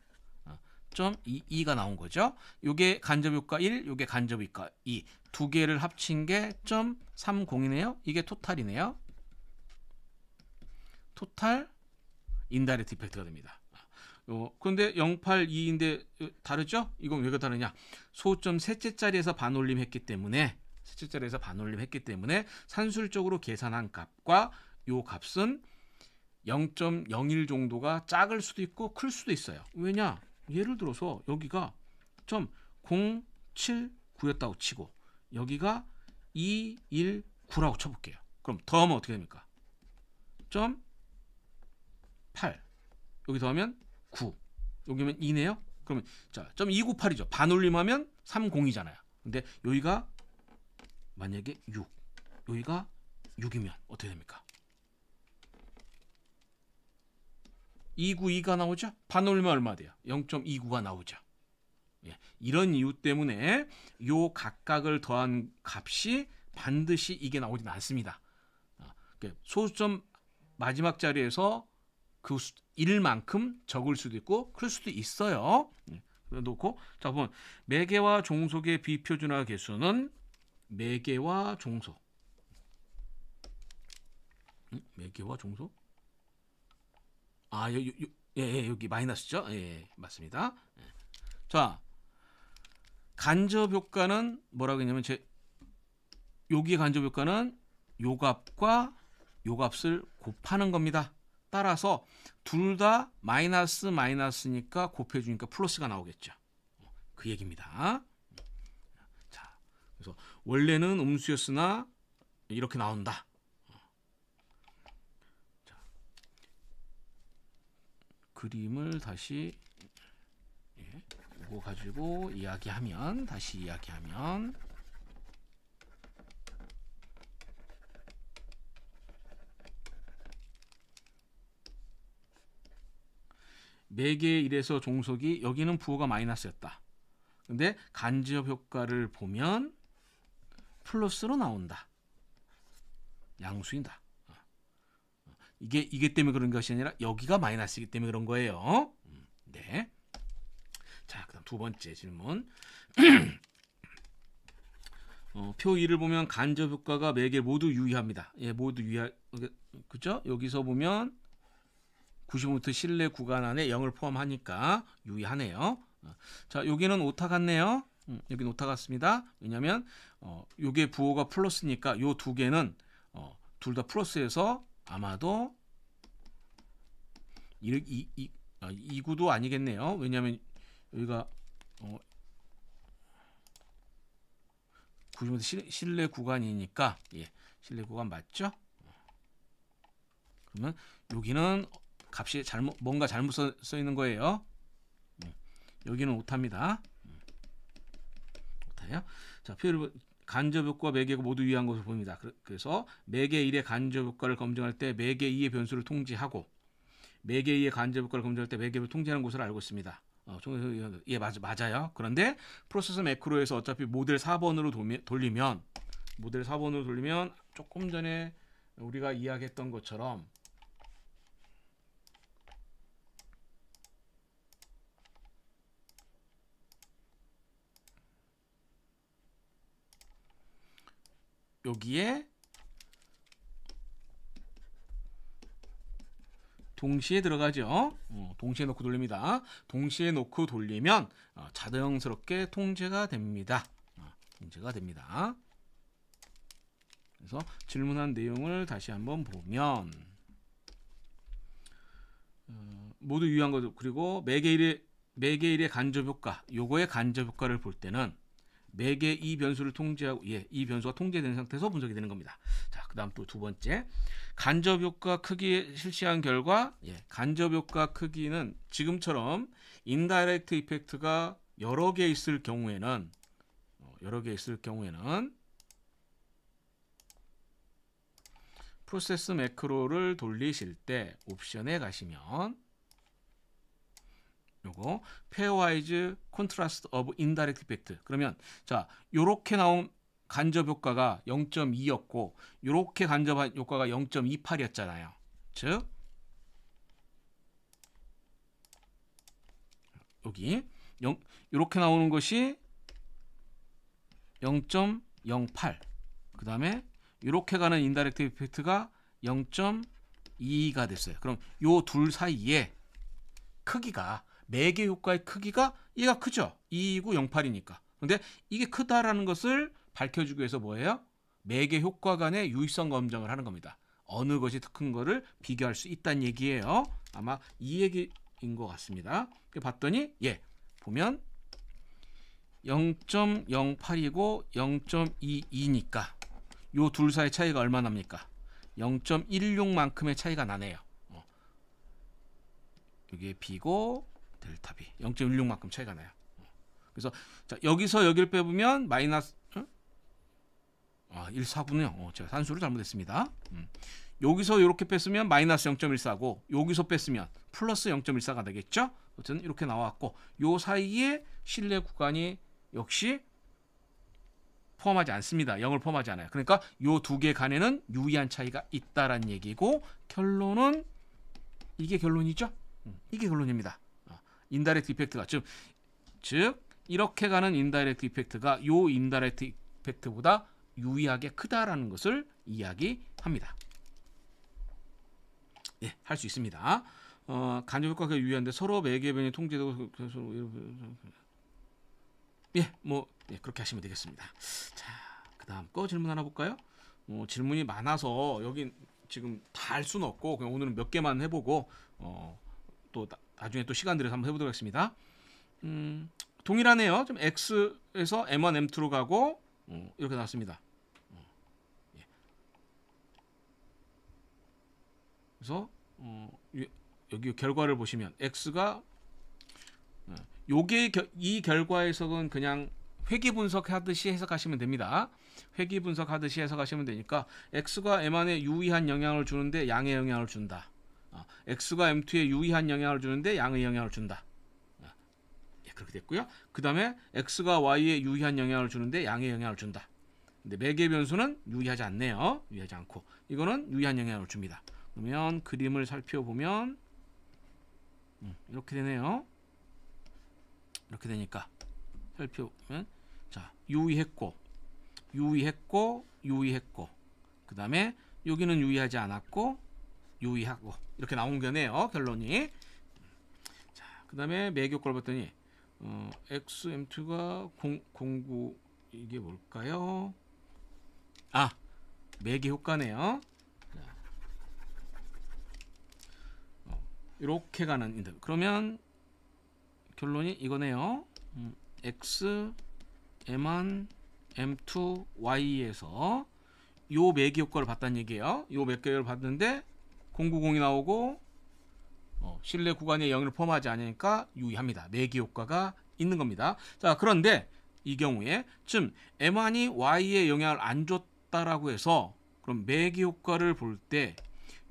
0.22가 나온 거죠. 요게 간접 효과 1, 요게 간접 효과 2. 두 개를 합친 게 0.30이네요. 이게 토탈이네요. 토탈 인다이렉트 이펙트가 됩니다. 그런데 082인데 다르죠? 이건 왜 다르냐? 소점 셋째 자리에서 반올림 했기 때문에 산술적으로 계산한 값과 요 값은 0.01 정도가 작을 수도 있고 클 수도 있어요. 왜냐? 예를 들어서 여기가 0.079였다고 치고 여기가 219라고 쳐볼게요. 그럼 더하면 어떻게 됩니까? 8 여기 더하면 9 여기면 2네요. 그러면 자 298이죠. 반올림하면 30이잖아요. 근데 여기가 만약에 6 여기가 6이면 어떻게 됩니까? 292가 나오죠. 반올리면 얼마 돼요? 0.29가 나오죠. 예, 이런 이유 때문에 요 각각을 더한 값이 반드시 이게 나오진 않습니다. 소수점 마지막 자리에서 그 1만큼 적을 수도 있고 클 수도 있어요. 놓고 자 보면 매개와 종속의 비표준화 계수는 매개와 종속 매개와 종속 여기 마이너스죠. 예, 맞습니다. 예. 자 간접 효과는 뭐라고 했냐면 여기의 간접 효과는 요 값과 요 값을 곱하는 겁니다. 따라서 둘 다 마이너스니까 곱해주니까 플러스가 나오겠죠. 그 얘기입니다. 자, 그래서 원래는 음수였으나 이렇게 나온다. 자, 그림을 다시 이거 가지고 다시 이야기하면 매개의 1에서 종속이 여기는 부호가 마이너스였다. 근데 간접 효과를 보면 플러스로 나온다. 양수인다. 이게 때문에 그런 것이 아니라 여기가 마이너스이기 때문에 그런 거예요. 네. 자, 그다음 두 번째 질문. 표 2를 보면 간접 효과가 매개 모두 유의합니다. 예, 모두 그죠? 여기서 보면 90m 실내 구간 안에 0을 포함하니까 유의하네요. 자, 여기는 오타 같네요. 여기는 오타 같습니다. 왜냐하면 요게 부호가 플러스니까 요 두 개는 둘 다 플러스여서 아마도 이 구도 아니겠네요. 왜냐하면 여기가 90m 실내 구간이니까 실내 구간 맞죠? 그러면 여기는 값이 뭔가 잘못 써 있는 거예요. 여기는 오타입니다. 오타예요. 자, 표를 간접 효과 매개가 모두 유의한 것으로 보입니다. 그래서 매개 1의 간접 효과를 검증할 때 매개 2의 변수를 통지하고 매개 2의 간접 효과를 검증할 때 매개를 통지하는 것으로 알고 있습니다. 예, 맞아요. 그런데 프로세서 매크로에서 어차피 모델 4번으로 돌리면 조금 전에 우리가 이야기했던 것처럼 여기에 동시에 들어가죠. 동시에 놓고 돌립니다. 동시에 놓고 돌리면 자동스럽게 통제가 됩니다. 그래서 질문한 내용을 다시 한번 보면 모두 유의한 것 그리고 매개 1의 간접 효과 요거의 간접 효과를 볼 때는 매개 이 변수를 통제하고 이 변수가 통제된 상태에서 분석이 되는 겁니다. 자, 그다음 또 두 번째 간접 효과 크기 실시한 결과 간접 효과 크기는 지금처럼 인다이렉트 이펙트가 여러 개 있을 경우에는 프로세스 매크로를 돌리실 때 옵션에 가시면 요거 페어와이즈 콘트라스트 오브 인다이렉트 이펙트 그러면 자 요렇게 나온 간접 효과가 0.2였고 요렇게 간접 효과가 0.28이었잖아요. 즉 여기 요렇게 나오는 것이 0.08 그 다음에 요렇게 가는 인다이렉트 이펙트가 0.2가 됐어요. 그럼 요 둘 사이에 크기가 매개 효과의 크기가 얘가 크죠. 22908이니까. 근데 이게 크다라는 것을 밝혀주기 위해서 뭐예요? 매개 효과 간의 유의성 검증을 하는 겁니다. 어느 것이 더 큰 거를 비교할 수 있다는 얘기예요. 아마 이 얘기인 것 같습니다. 봤더니 보면 0.08이고 0.22니까 요 둘 사이 차이가 얼마 납니까? 0.16만큼의 차이가 나네요. 이게 B고 델타 B 0.16만큼 차이가 나요. 그래서 자, 여기서 여기를 빼보면 마이너스 149군요. 제가 산수를 잘못했습니다. 여기서 이렇게 뺐으면 마이너스 0.14고 여기서 뺐으면 플러스 0.14가 되겠죠. 어쨌든 이렇게 나왔고 요 사이에 실내 구간이 역시 포함하지 않습니다. 0을 포함하지 않아요. 그러니까 요 두 개 간에는 유의한 차이가 있다라는 얘기고 결론은 이게 결론이죠. 이게 결론입니다. 인다이렉트 이펙트가 즉 이렇게 가는 인다이렉트 이펙트가 요 인다이렉트 이펙트보다 유의하게 크다라는 것을 이야기합니다. 할 수 있습니다. 간접 효과가 유의한데 서로 매개 변이 통제되고 그렇게 하시면 되겠습니다. 자, 그다음 거 질문 하나 볼까요? 질문이 많아서 여기 지금 다 할 수는 없고 그냥 오늘은 몇 개만 해보고 또 나중에 또 시간 들여서 한번 해보도록 하겠습니다. 동일하네요. 좀 X에서 M1, M2로 가고 이렇게 나왔습니다. 그래서 여기 결과를 보시면 X가 이 결과에서는 그냥 회귀 분석하듯이 해석하시면 됩니다. 회귀 분석하듯이 해석하시면 되니까 X가 M1에 유의한 영향을 주는데 양의 영향을 준다. X가 M2에 유의한 영향을 주는데 양의 영향을 준다. 그렇게 됐고요. 그 다음에 X가 Y에 유의한 영향을 주는데 양의 영향을 준다. 근데 매개 변수는 유의하지 않네요. 유의하지 않고 이거는 유의한 영향을 줍니다. 그러면 그림을 살펴보면 이렇게 되네요. 이렇게 되니까 살펴보면 자 유의했고 그 다음에 여기는 유의하지 않았고 유의하고 이렇게 나온 거네요. 결론이. 자, 그 다음에 매교과를 봤더니 XM2가 09 이게 뭘까요? 매개 효과네요. 이렇게 가는 인터. 그러면 결론이 이거네요. X, M1, M2, Y에서 요 매개 효과를 봤다는 얘기예요. 요 매개를 봤는데 090이 나오고 실내 구간에 0을 포함하지 않으니까 유의합니다. 매개 효과가 있는 겁니다. 자, 그런데 이 경우에 좀 M1이 Y에 영향을 안 줬다라고 해서 그럼 매개 효과를 볼 때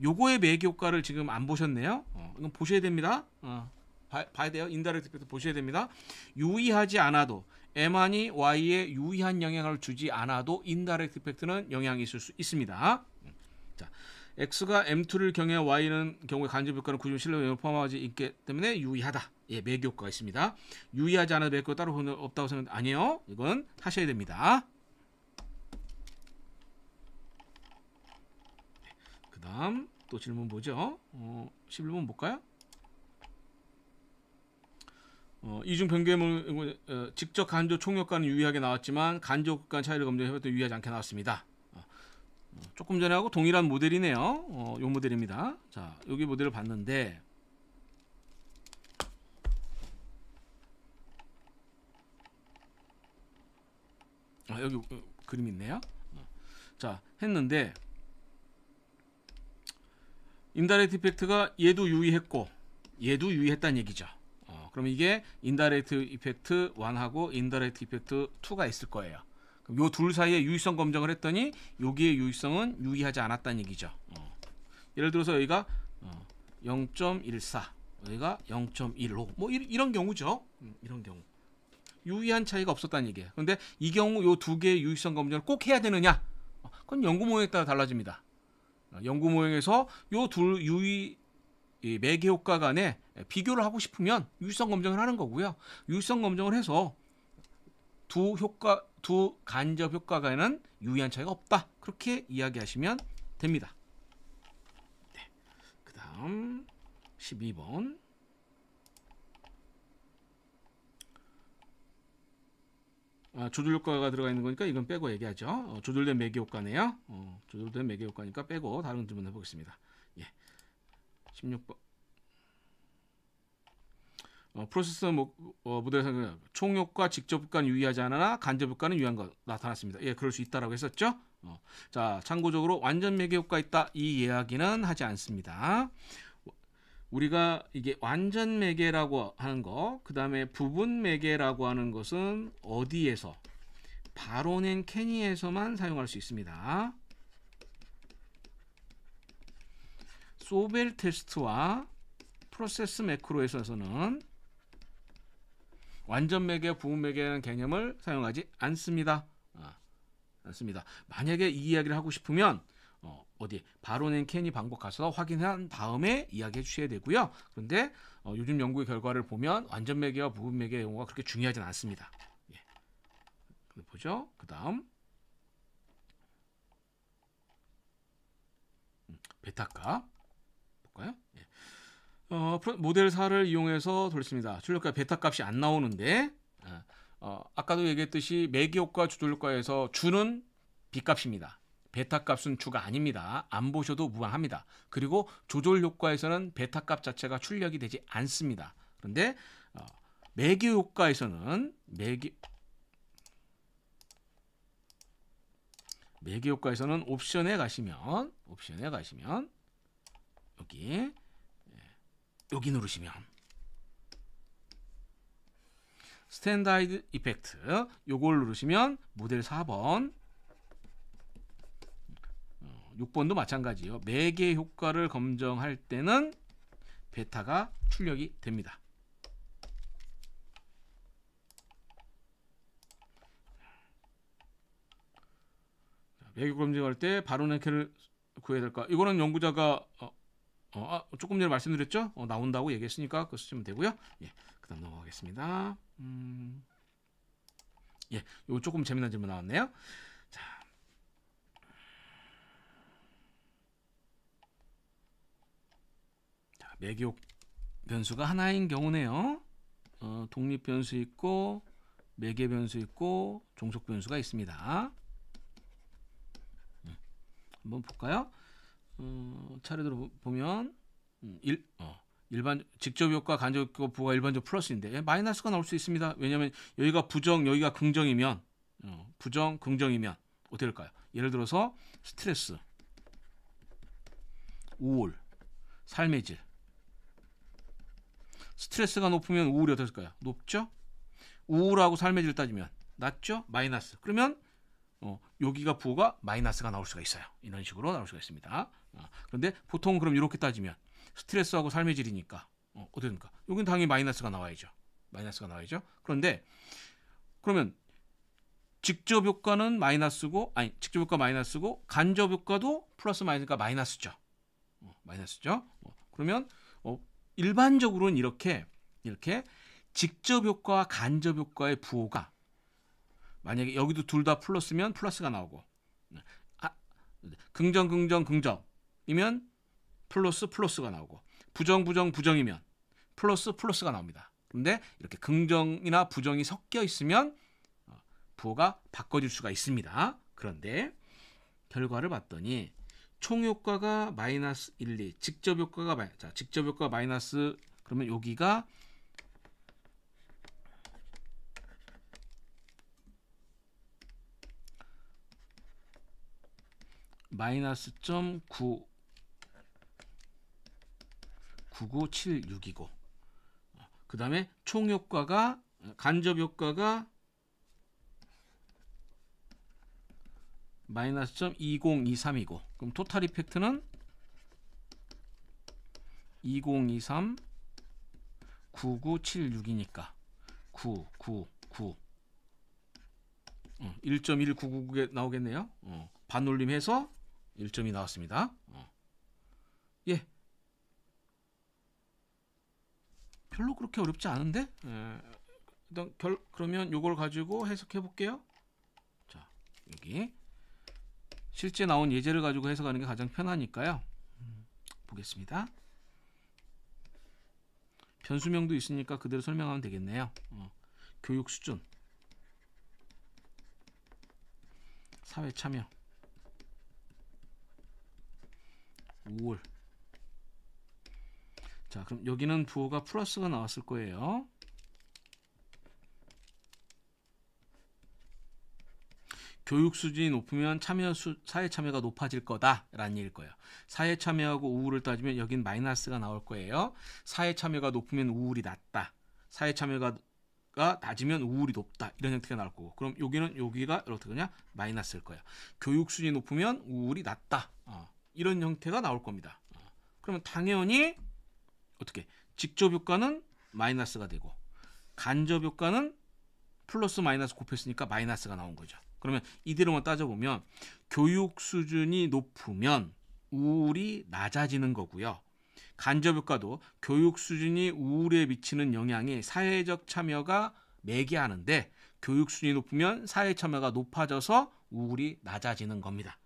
요거의 매개 효과를 지금 안 보셨네요. 이건 보셔야 됩니다. 봐야 돼요. 인다이렉트 이펙트 보셔야 됩니다. 유의하지 않아도 M1이 Y에 유의한 영향을 주지 않아도 인다이렉트 이펙트는 영향이 있을 수 있습니다. 자, X가 M2를 경해 Y는 경우에 간접 효과는 굳이 실내 영향을 포함하지 않기 때문에 유의하다. 매개 효과가 있습니다. 유의하지 않아도 매개 효과 따로 없다고 생각 아니에요. 이건 하셔야 됩니다. 그다음 또 질문 보죠. 11번 볼까요? 이중 변개물 직접 간접 총효과는 유의하게 나왔지만 간접 효과 차이를 검증해봤더니 유의하지 않게 나왔습니다. 조금 전에 하고 동일한 모델이네요. 요 모델입니다. 자, 여기 모델을 봤는데 여기 그림 있네요. 자, 했는데 인다이렉트 이펙트가 얘도 유의했고 얘도 유의했다는 얘기죠. 그럼 이게 인다이렉트 이펙트 1하고 인다이렉트 이펙트 2가 있을 거예요. 그럼 요 둘 사이에 유의성 검증을 했더니 여기의 유의성은 유의하지 않았다는 얘기죠. 예를 들어서 여기가 0.14, 여기가 0.15, 뭐 이런 경우죠. 이런 경우 유의한 차이가 없었다는 얘기예요. 그런데 이 경우 요 두 개의 유의성 검증을 꼭 해야 되느냐? 그건 연구 모형에 따라 달라집니다. 연구 모형에서 요 둘 유의 매개 효과 간에 비교를 하고 싶으면 유의성 검증을 하는 거고요. 유의성 검증을 해서 두 간접 효과 간에는 유의한 차이가 없다. 그렇게 이야기하시면 됩니다. 네. 그다음 12번. 조절 효과가 들어가 있는 거니까 이건 빼고 얘기하죠. 조절된 매개 효과네요. 조절된 매개 효과니까 빼고 다른 질문 해보겠습니다. 예. 16번. 프로세서 모델에서 총효과, 직접효과는 유의하지 않으나 간접효과는 유의한 것 나타났습니다. 예, 그럴 수 있다라고 했었죠. 자, 참고적으로 완전 매개 효과 있다 이 이야기는 하지 않습니다. 우리가 이게 완전 매개라고 하는 거, 그 다음에 부분 매개라고 하는 것은 어디에서? 바로넨 캐니에서만 사용할 수 있습니다. 소벨 테스트와 프로세스 매크로에서는 완전 매개, 부분 매개라는 개념을 사용하지 않습니다. 만약에 이 이야기를 하고 싶으면 어디 바로넨 캐니 방법 가서 확인한 다음에 이야기해 주셔야 되고요. 그런데 요즘 연구의 결과를 보면 완전 매개와 부분 매개의 용어가 그렇게 중요하진 않습니다. 예. 보죠. 그 다음 베타값 볼까요? 예. 모델 4를 이용해서 돌렸습니다. 출력가 베타값이 안 나오는데 아까도 얘기했듯이 매개효과 조절효과에서 주는 B값입니다. 베타값은 주가 아닙니다. 안 보셔도 무방합니다. 그리고 조절효과에서는 베타값 자체가 출력이 되지 않습니다. 그런데 매개효과에서는 매개효과에서는 옵션에 가시면 여기 누르시면 스탠다드 이펙트 요걸 누르시면 모델 4번 6번도 마찬가지예요. 매개 효과를 검증할 때는 베타가 출력이 됩니다. 매개 검증할 때 바로넨 캐니를 구해야 될까? 이거는 연구자가 조금 전에 말씀드렸죠? 나온다고 얘기했으니까 그거 쓰시면 되고요. 예, 그 다음 넘어가겠습니다. 예, 이거 조금 재미난 질문 나왔네요. 자, 매개 변수가 하나인 경우네요. 독립 변수 있고 매개 변수 있고 종속 변수가 있습니다. 한번 볼까요? 차례대로 보면 일반 직접 효과, 간접 효과, 부가 일반적 플러스인데 마이너스가 나올 수 있습니다. 왜냐하면 여기가 부정, 여기가 긍정이면 부정, 긍정이면 어떻게 될까요? 예를 들어서 스트레스, 우울, 삶의 질. 스트레스가 높으면 우울이 어떨까요? 높죠? 우울하고 삶의 질 따지면 낮죠? 마이너스. 그러면 여기가 부호가 마이너스가 나올 수가 있어요. 이런 식으로 나올 수가 있습니다. 그런데 보통 그럼 이렇게 따지면 스트레스하고 삶의 질이니까 어떻게 됩니까? 여기는 당연히 마이너스가 나와야죠. 그런데 그러면 직접 효과는 마이너스고 직접 효과 마이너스고 간접 효과도 플러스 마이너스가 마이너스죠. 그러면 일반적으로는 이렇게 직접 효과와 간접 효과의 부호가 만약에 여기도 둘 다 플러스면 플러스가 나오고 긍정이면 플러스가 나오고 부정이면 플러스가 나옵니다. 그런데 이렇게 긍정이나 부정이 섞여 있으면 부호가 바꿔질 수가 있습니다. 그런데 결과를 봤더니 총효과가 마이너스 1, 2, 직접 효과가 마이너스 그러면 여기가 마이너스 0.99762고 그 다음에 총효과가 간접 효과가 마이너스 0.2023이고 그럼 토탈 이펙트는 2023 9976이니까 1.1999게 나오겠네요. 반올림해서 1점이 나왔습니다. 예. 별로 그렇게 어렵지 않은데? 일단 그러면 이걸 가지고 해석해 볼게요. 자, 여기 실제 나온 예제를 가지고 해석하는 게 가장 편하니까요. 보겠습니다. 변수명도 있으니까 그대로 설명하면 되겠네요. 교육 수준. 사회 참여, 우울. 자, 그럼 여기는 부호가 플러스가 나왔을 거예요. 교육 수준이 높으면 사회 참여가 높아질 거다라는 얘기일 거예요. 사회 참여하고 우울을 따지면 여긴 마이너스가 나올 거예요. 사회 참여가 높으면 우울이 낮다. 사회 참여가 낮으면 우울이 높다. 이런 형태가 나올 거고. 그럼 여기가 어떻게 되냐? 마이너스일 거예요. 교육 수준이 높으면 우울이 낮다. 이런 형태가 나올 겁니다. 그러면 당연히 어떻게? 직접 효과는 마이너스가 되고 간접 효과는 플러스 마이너스 곱했으니까 마이너스가 나온 거죠. 그러면 이대로만 따져보면 교육 수준이 높으면 우울이 낮아지는 거고요. 간접 효과도 교육 수준이 우울에 미치는 영향이 사회적 참여가 매개하는데 교육 수준이 높으면 사회 참여가 높아져서 우울이 낮아지는 겁니다.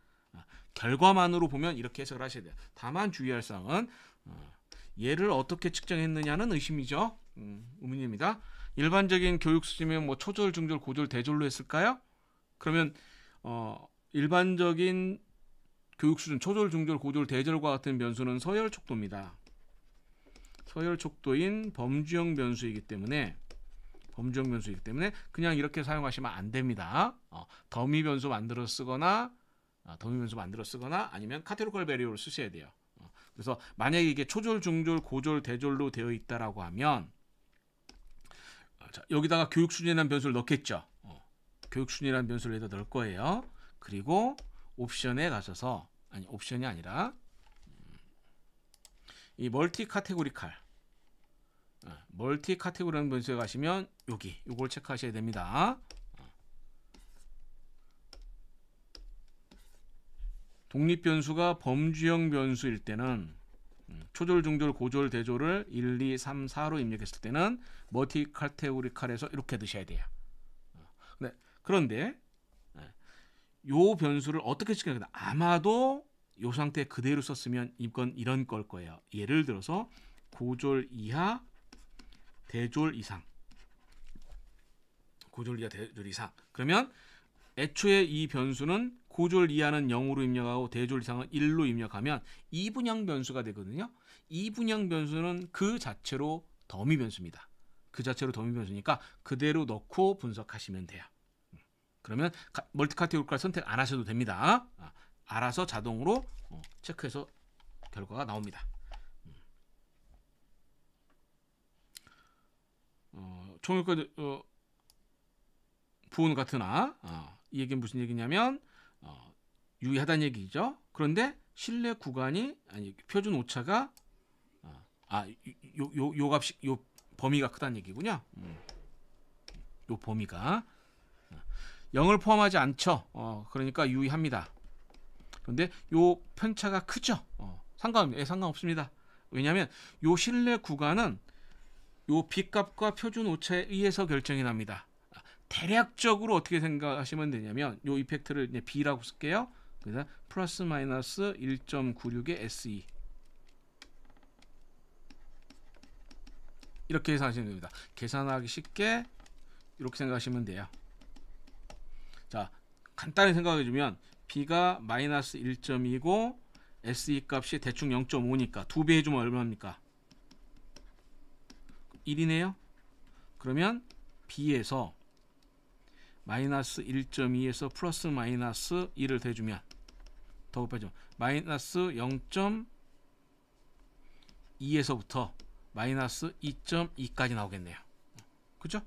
결과만으로 보면 이렇게 해석을 하셔야 돼요. 다만 주의할 사항은 얘를 어떻게 측정했느냐는 의심이죠. 의문입니다. 일반적인 교육 수준이면 뭐 초졸, 중졸, 고졸, 대졸로 했을까요? 그러면 일반적인 교육 수준 초졸, 중졸, 고졸, 대졸과 같은 변수는 서열 촉도입니다. 서열 촉도인 범주형 변수이기 때문에 그냥 이렇게 사용하시면 안 됩니다. 더미 변수 만들어 쓰거나 아니면 카테고리컬 베리어를 쓰셔야 돼요. 그래서 만약에 이게 초졸, 중졸, 고졸, 대졸로 되어 있다라고 하면 자, 여기다가 교육 수준이라는 변수를 넣겠죠. 교육 수준이라는 변수를 여기다 넣을 거예요. 그리고 옵션에 가셔서 옵션이 아니라 이 멀티 카테고리라는 변수에 가시면 요걸 체크하셔야 됩니다. 독립 변수가 범주형 변수일 때는 초졸, 중졸, 고졸, 대졸을 1, 2, 3, 4로 입력했을 때는 멀티 카테고리칼에서 이렇게 넣으셔야 돼요. 그런데 요 변수를 어떻게 측정하냐? 아마도 요 상태 그대로 썼으면 이건 이런 걸 거예요. 예를 들어서 고졸 이하, 대졸 이상. 그러면 애초에 이 변수는 고졸 이하는 0으로 입력하고 대졸 이상은 1로 입력하면 이분형 변수가 되거든요. 이분형 변수는 그 자체로 더미 변수입니다. 그 자체로 더미 변수니까 그대로 넣고 분석하시면 돼요. 그러면 멀티 카테고리를 선택 안 하셔도 됩니다. 알아서 자동으로 체크해서 결과가 나옵니다. 총효과 부호는 같으나 이 얘기는 무슨 얘기냐면 유의하다는 얘기죠. 그런데 실내 구간이 표준 오차가 요 값이 요 범위가 크다는 얘기군요. 요 범위가 0을 포함하지 않죠. 그러니까 유의합니다. 그런데 요 편차가 크죠. 상관없습니다. 왜냐하면 요 실내 구간은 요 B값과 표준 오차에 의해서 결정이 납니다. 대략적으로 어떻게 생각하시면 되냐면 요 이펙트를 이제 B라고 쓸게요. 그래서 플러스 마이너스 1.96의 SE 이렇게 계산하시면 됩니다. 계산하기 쉽게 이렇게 생각하시면 돼요. 자, 간단히 생각해주면 B가 마이너스 1.2고 SE 값이 대충 0.5니까 2배 해주면 얼마입니까? 1이네요. 그러면 B에서 마이너스 1.2에서 플러스 마이너스 1을 대주면 더 곱해주면 마이너스 0.2에서부터 마이너스 2.2까지 나오겠네요. 그죠?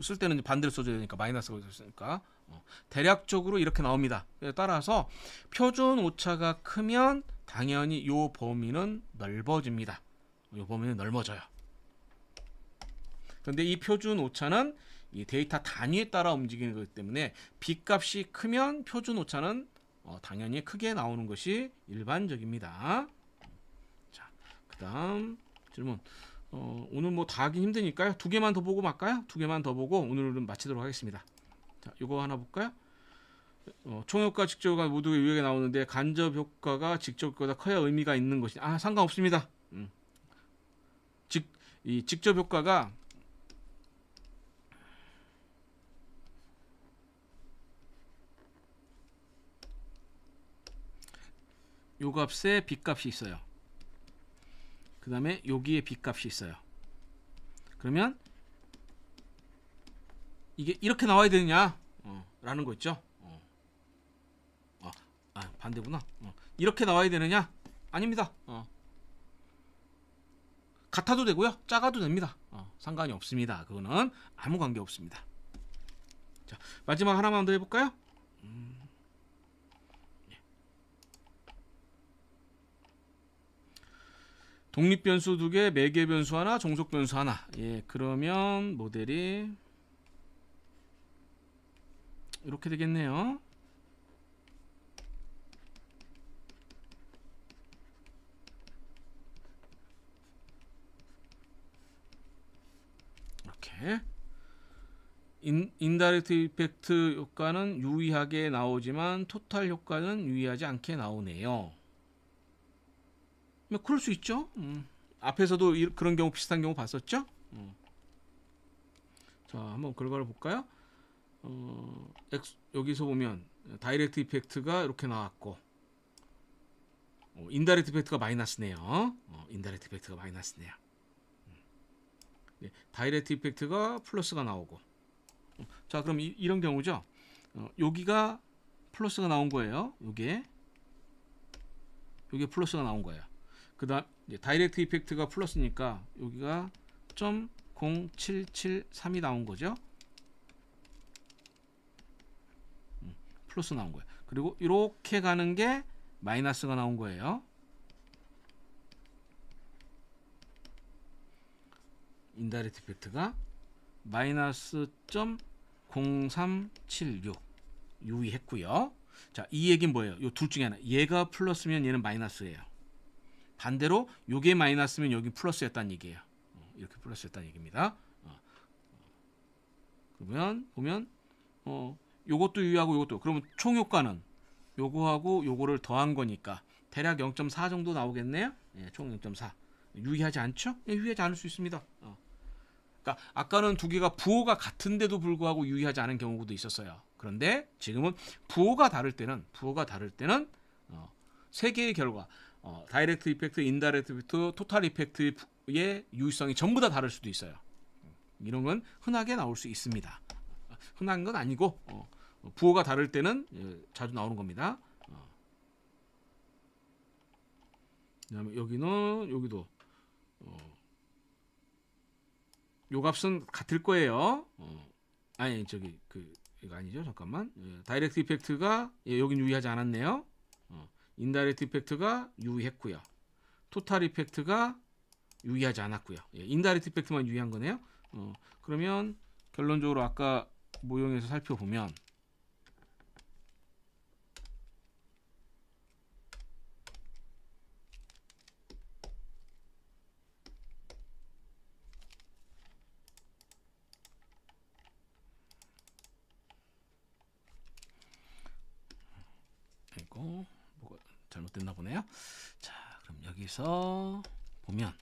쓸 때는 반대로 써줘야 되니까 마이너스가 있으니까 대략적으로 이렇게 나옵니다. 따라서 표준 오차가 크면 당연히 요 범위는 넓어집니다. 요 범위는 넓어져요. 그런데 이 표준 오차는 이 데이터 단위에 따라 움직이는 거기 때문에 B값이 크면 표준 오차는 당연히 크게 나오는 것이 일반적입니다. 자, 그다음 질문. 오늘 뭐 다 하기 힘드니까요. 2개만 더 보고 말까요? 2개만 더 보고 오늘은 마치도록 하겠습니다. 자, 이거 하나 볼까요? 총효과, 직접효과 모두 유효하게 나오는데 간접 효과가 직접 효과보다 커야 의미가 있는 것이 상관없습니다. 이 직접 효과가 요 값에 b 값이 있어요. 그 다음에 여기에 b 값이 있어요. 그러면 이게 이렇게 나와야 되느냐 라는 거 있죠. 반대구나. 이렇게 나와야 되느냐? 아닙니다. 같아도 되고요, 작아도 됩니다. 상관이 없습니다. 그거는 아무 관계 없습니다. 자, 마지막 하나만 더 해볼까요? 독립변수 2개, 매개변수 하나, 종속변수 하나. 예, 그러면 모델이 이렇게 되겠네요. 이렇게 인다이렉트 이펙트 효과는 유의하게 나오지만 토탈 효과는 유의하지 않게 나오네요. 그럴 수 있죠. 앞에서도 그런 경우, 비슷한 경우 봤었죠. 자, 한번 결과를 볼까요? 여기서 보면 다이렉트 이펙트가 이렇게 나왔고, 인다이렉트 이펙트가 마이너스네요. 인다이렉트 이펙트가 마이너스네요. 네, 다이렉트 이펙트가 플러스가 나오고. 자, 그럼 이런 경우죠. 여기가 플러스가 나온 거예요. 요게 플러스가 나온 거예요. 그 다음 다이렉트 이펙트가 플러스니까 여기가 0.0773이 나온 거죠. 플러스 나온 거예요. 그리고 이렇게 가는 게 마이너스가 나온 거예요. 인다이렉트 이펙트가 마이너스 0.0376 유의했고요. 자, 이 얘기는 뭐예요? 이 둘 중에 하나. 얘가 플러스면 얘는 마이너스예요. 반대로 요게 마이너스면 여기 플러스였다는 얘기예요. 이렇게 플러스였다는 얘기입니다. 그러면 보면 요것도 유의하고 요것도, 그러면 총 효과는 요거하고 요거를 더한 거니까 대략 0.4 정도 나오겠네요. 예, 총 0.4. 유의하지 않죠? 예, 유의하지 않을 수 있습니다. 그러니까 아까는 두 개가 부호가 같은데도 불구하고 유의하지 않은 경우도 있었어요. 그런데 지금은 부호가 다를 때는 세 개의 결과, 다이렉트 이펙트, 인다이렉트 이펙트, 토탈 이펙트의 유의성이 전부 다 다를 수도 있어요. 이런 건 흔하게 나올 수 있습니다. 흔한 건 아니고 부호가 다를 때는 자주 나오는 겁니다. 그다음에 여기도 요 값은 같을 거예요. 아니 이거 아니죠. 잠깐만. 다이렉트 이펙트가 여긴 유의하지 않았네요. 인다이렉트 이펙트가 유의했고요. 토탈 이펙트가 유의하지 않았고요. 인다이렉트 이펙트만 유의한 거네요. 그러면 결론적으로 아까 모형에서 살펴보면 이거 뭐가 잘못됐나 보네요. 자, 그럼 여기서 보면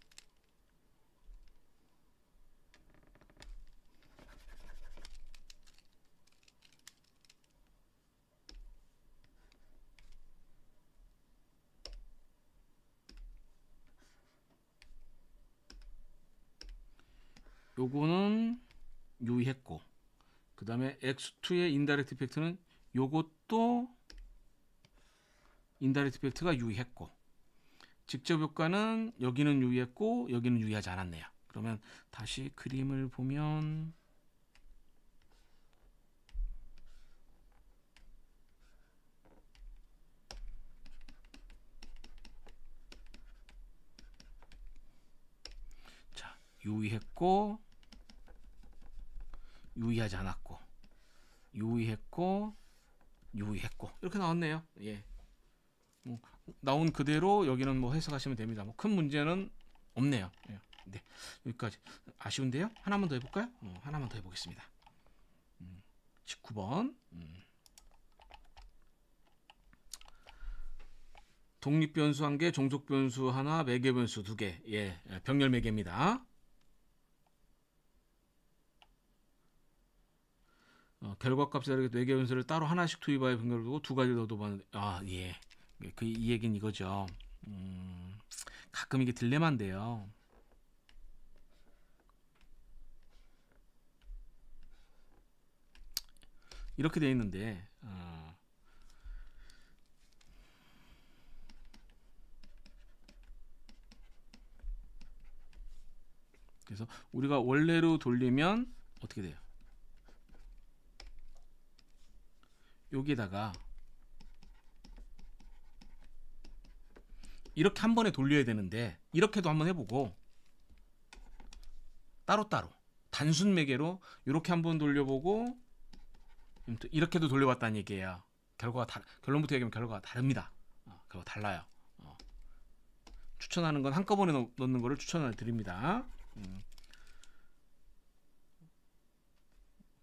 요거는 유의했고, 그 다음에 x2의 인다이렉트 이펙트는 요것도 인다이렉트 이펙트가 유의했고, 직접 효과는 여기는 유의했고 여기는 유의하지 않았네요. 그러면 다시 그림을 보면 자, 유의했고 유의하지 않았고, 유의했고 유의했고, 이렇게 나왔네요. 예. 나온 그대로 여기는 뭐 해석하시면 됩니다. 뭐 큰 문제는 없네요. 예. 네, 여기까지. 아쉬운데요. 하나만 더 해볼까요? 하나만 더 해보겠습니다. 19번. 독립변수 1개, 종속변수 하나, 매개변수 2개. 예, 병렬 매개입니다. 결과값에 다르게 매개변수를 따로 하나씩 투입하여 병렬을 두고 두 가지를 얻어봤는데, 예. 이 얘기는 이거죠. 가끔 이게 딜레마인데요. 이렇게 돼 있는데 그래서 우리가 원래로 돌리면 어떻게 돼요? 여기에다가 이렇게 한 번에 돌려야 되는데 이렇게도 한번 해보고 따로따로 단순 매개로 이렇게 한번 돌려보고 이렇게도 돌려봤다는 얘기예요. 결론부터 얘기하면 결과가 다릅니다. 결과가 달라요. 추천하는 건 한꺼번에 넣는 거를 추천을 드립니다.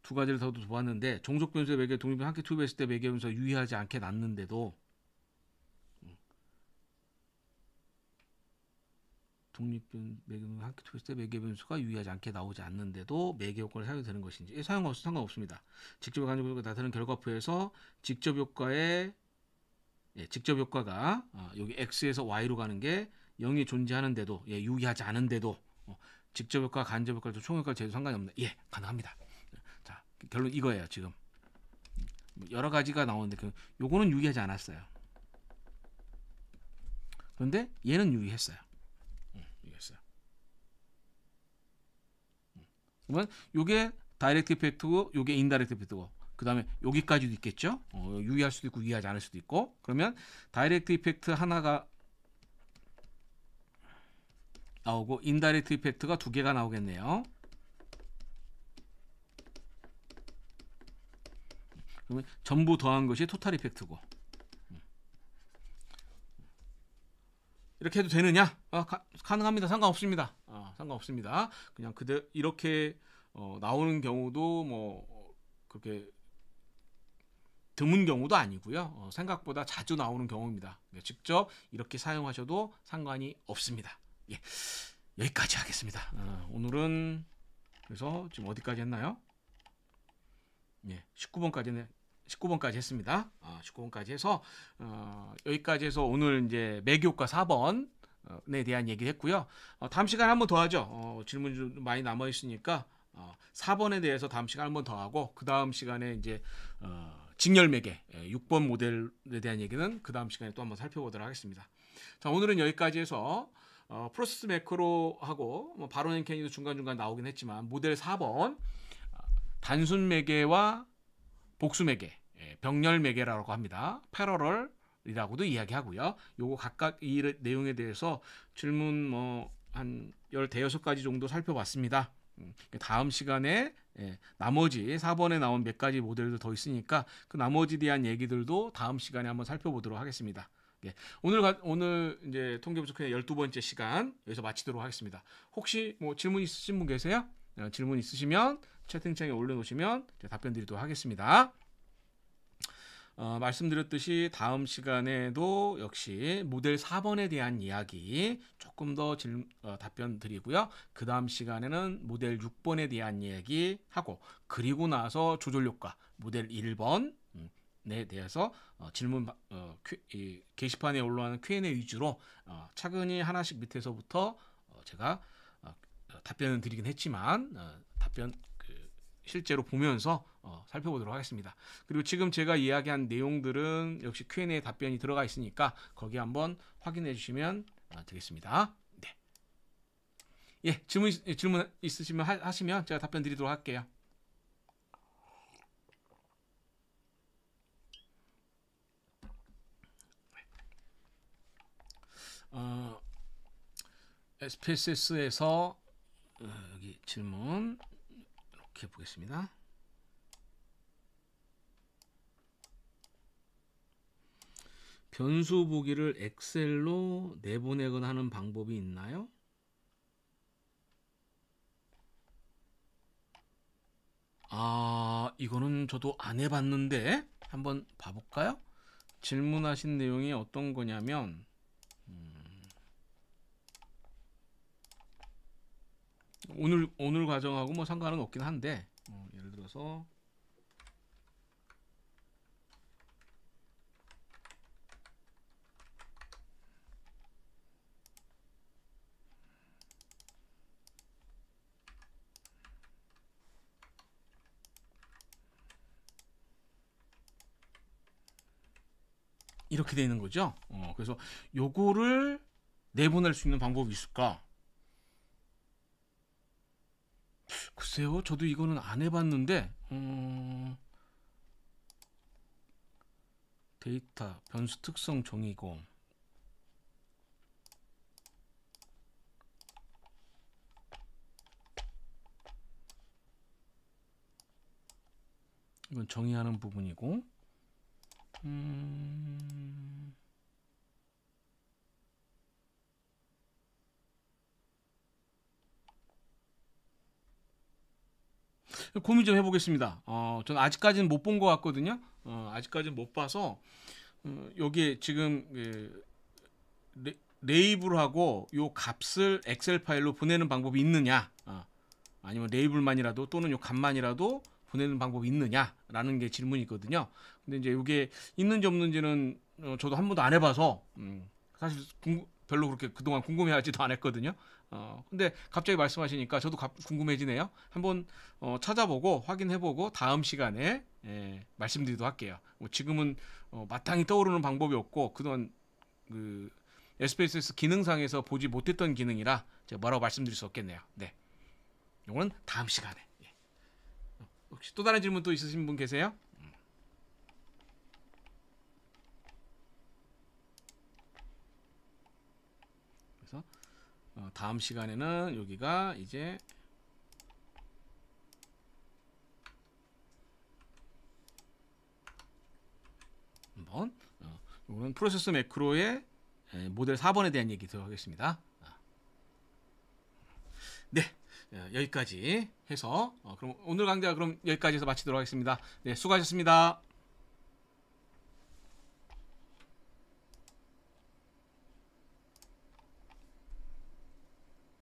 두 가지를 더도 보았는데 종속 변수의 매개 독립 함께 투입했을 때 매개 변수가 유의하지 않게 났는데도 독립변 매개변수 함께 투입했을 때 매개 변수가 유의하지 않게 나오지 않는데도 매개 효과를 사용이 되는 것인지 상관없습니다. 직접 간접효과가 나타나는 결과표에서 직접 효과가 여기 x에서 y로 가는 게 0이 존재하는데도 유의하지 않은데도 직접 효과, 간접 효과도 총 효과 제도 상관이 없나? 가능합니다. 자, 결론 이거예요. 지금 여러 가지가 나오는데 요거는 유의하지 않았어요. 그런데 얘는 유의했어요. 유의했어요. 그러면 요게 다이렉트 이펙트고 요게 인다이렉트 이펙트고 그 다음에 여기까지도 있겠죠. 유의할 수도 있고 유의하지 않을 수도 있고. 그러면 다이렉트 이펙트 하나가 나오고 인다이렉트 이펙트가 두 개가 나오겠네요. 그러면 전부 더한 것이 토탈 이펙트고. 이렇게 해도 되느냐? 가능합니다. 상관없습니다. 상관없습니다. 그냥 이렇게 나오는 경우도 뭐 그렇게 드문 경우도 아니고요. 생각보다 자주 나오는 경우입니다. 직접 이렇게 사용하셔도 상관이 없습니다. 여기까지 하겠습니다. 오늘은 그래서 지금 어디까지 했나요? 19번까지 했습니다. 19번까지 해서 여기까지 해서 오늘 이제 매교과 4번에 대한 얘기를 했고요. 다음 시간에 한 번 더 하죠. 질문이 좀 많이 남아 있으니까 4번에 대해서 다음 시간에 한 번 더 하고 그 다음 시간에 이제 직렬 매개 6번 모델에 대한 얘기는 그 다음 시간에 또 한번 살펴보도록 하겠습니다. 자, 오늘은 여기까지 해서 프로세스 매크로하고 뭐 바론 앤 케니도 중간중간 나오긴 했지만 모델 4번 단순 매개와 복수 매개, 병렬 매개라고 합니다. 패러럴이라고도 이야기하고요. 요거 각각 이 내용에 대해서 질문 한 15가지 정도 살펴봤습니다. 다음 시간에 나머지 4번에 나온 몇 가지 모델도 더 있으니까 그 나머지에 대한 얘기들도 다음 시간에 한번 살펴보도록 하겠습니다. 오늘 이제 통계분석회 12번째 시간 여기서 마치도록 하겠습니다. 혹시 뭐 질문 있으신 분 계세요? 질문 있으시면 채팅창에 올려놓으시면 제가 답변 드리도록 하겠습니다. 말씀드렸듯이 다음 시간에도 역시 모델 4번에 대한 이야기 조금 더 답변 드리고요. 그 다음 시간에는 모델 6번에 대한 이야기 하고 그리고 나서 조절효과 모델 1번에 대해서 질문 게시판에 올라오는 Q&A 위주로 차근히 하나씩 밑에서부터 제가 답변을 드리긴 했지만 답변 실제로 보면서 살펴보도록 하겠습니다. 그리고 지금 제가 이야기한 내용들은 역시 Q&A 답변이 들어가 있으니까 거기 한번 확인해 주시면 되겠습니다. 네. 질문 있으시면 하시면 제가 답변 드리도록 할게요. SPSS에서 여기 질문 이렇게 보겠습니다. 변수 보기를 엑셀로 내보내거나 하는 방법이 있나요? 이거는 저도 안 해봤는데 한번 봐볼까요? 질문하신 내용이 어떤 거냐면 오늘 과정하고 뭐 상관은 없긴 한데 예를 들어서 이렇게 되는 거죠. 그래서 요거를 내보낼 수 있는 방법이 있을까? 글쎄요, 저도 이거는 안 해봤는데, 데이터 변수 특성 정의고, 이건 정의하는 부분이고, 고민 좀 해보겠습니다. 저는 아직까지는 못 본 것 같거든요. 아직까지는 못 봐서 여기에 지금 레이블하고 요 값을 엑셀 파일로 보내는 방법이 있느냐, 아니면 레이블만이라도 또는 요 값만이라도 보내는 방법이 있느냐라는 게 질문이 있거든요. 근데 이제 이게 있는지 없는지는 저도 한 번도 안 해봐서 사실 별로 그렇게 그동안 궁금해하지도 않았거든요. 근데 갑자기 말씀하시니까 저도 궁금해지네요. 한번 찾아보고 확인해보고 다음 시간에 말씀드리도록 할게요. 뭐 지금은 마땅히 떠오르는 방법이 없고 그동안 그 SPSS 기능상에서 보지 못했던 기능이라 제가 뭐라고 말씀드릴 수 없겠네요. 네, 이거는 다음 시간에. 혹시 또 다른 질문 또 있으신 분 계세요? 그래서 다음 시간에는 여기가 이제 한번 이거는 프로세스 매크로의 모델 4번에 대한 얘기 들어가겠습니다. 네, 여기까지 해서 그럼 오늘 강좌 그럼 여기까지 해서 마치도록 하겠습니다. 네, 수고하셨습니다.